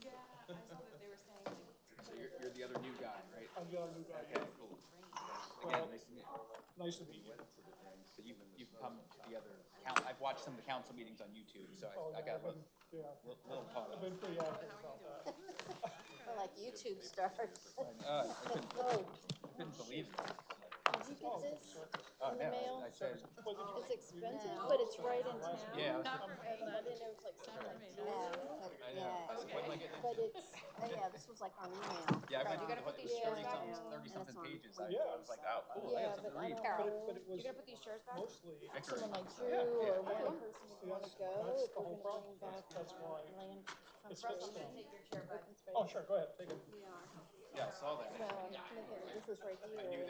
Yeah, I saw that they were saying like. So you're the other new guy, right? I'm the other new guy. Okay, cool. Well, Again, nice to meet you. nice to meet you. So you've come to the other, I've watched some of the council meetings on YouTube, so I got a little caught I've up. been pretty active about that. We're like YouTube stars. I couldn't believe it. Did you get this Oh, in the yeah, mail? I said, It's expensive, but it's right in town. yeah. And I didn't know it was like something like Yeah, $2. but, I know. yeah, I said, what am I getting But into? it's, yeah, this was like our email. Yeah, I went You gotta put through these it was shares back. 30-something pages. Yeah. I was like, oh, cool, I yeah, got but something to I read. don't know. But it was You gotta put these shares back? mostly, Someone like Drew Yeah. or one person would wanna go, that's if the we're whole gonna problem. bring back That's why. land from It's Russ, fixed I'm gonna now. take your chair, bud. open space. Oh, sure, go ahead, take it. Yeah, I saw that. Well, look at, this is right here.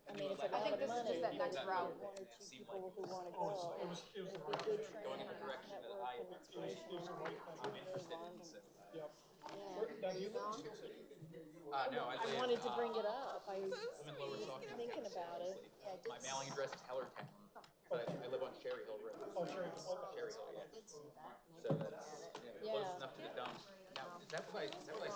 I mean, it's a I lot think of this is money, just that but next if we route. get one or two people who wanna Oh, go, it was it'd the be right good thing. Going in the training, direction that network, and It inspiration. was the right thing. I'm interested in, so. Yep. Yeah. Now, do you live in Sioux City? No, I wanted to bring it up, I was I'm in Lower Saucon. thinking about it. My mailing address is Hellertown, but I live on Cherry Hill Road. Oh, sure, okay. Cherry Hill, yeah. So that's, yeah, close enough to the dump. Now, is that what I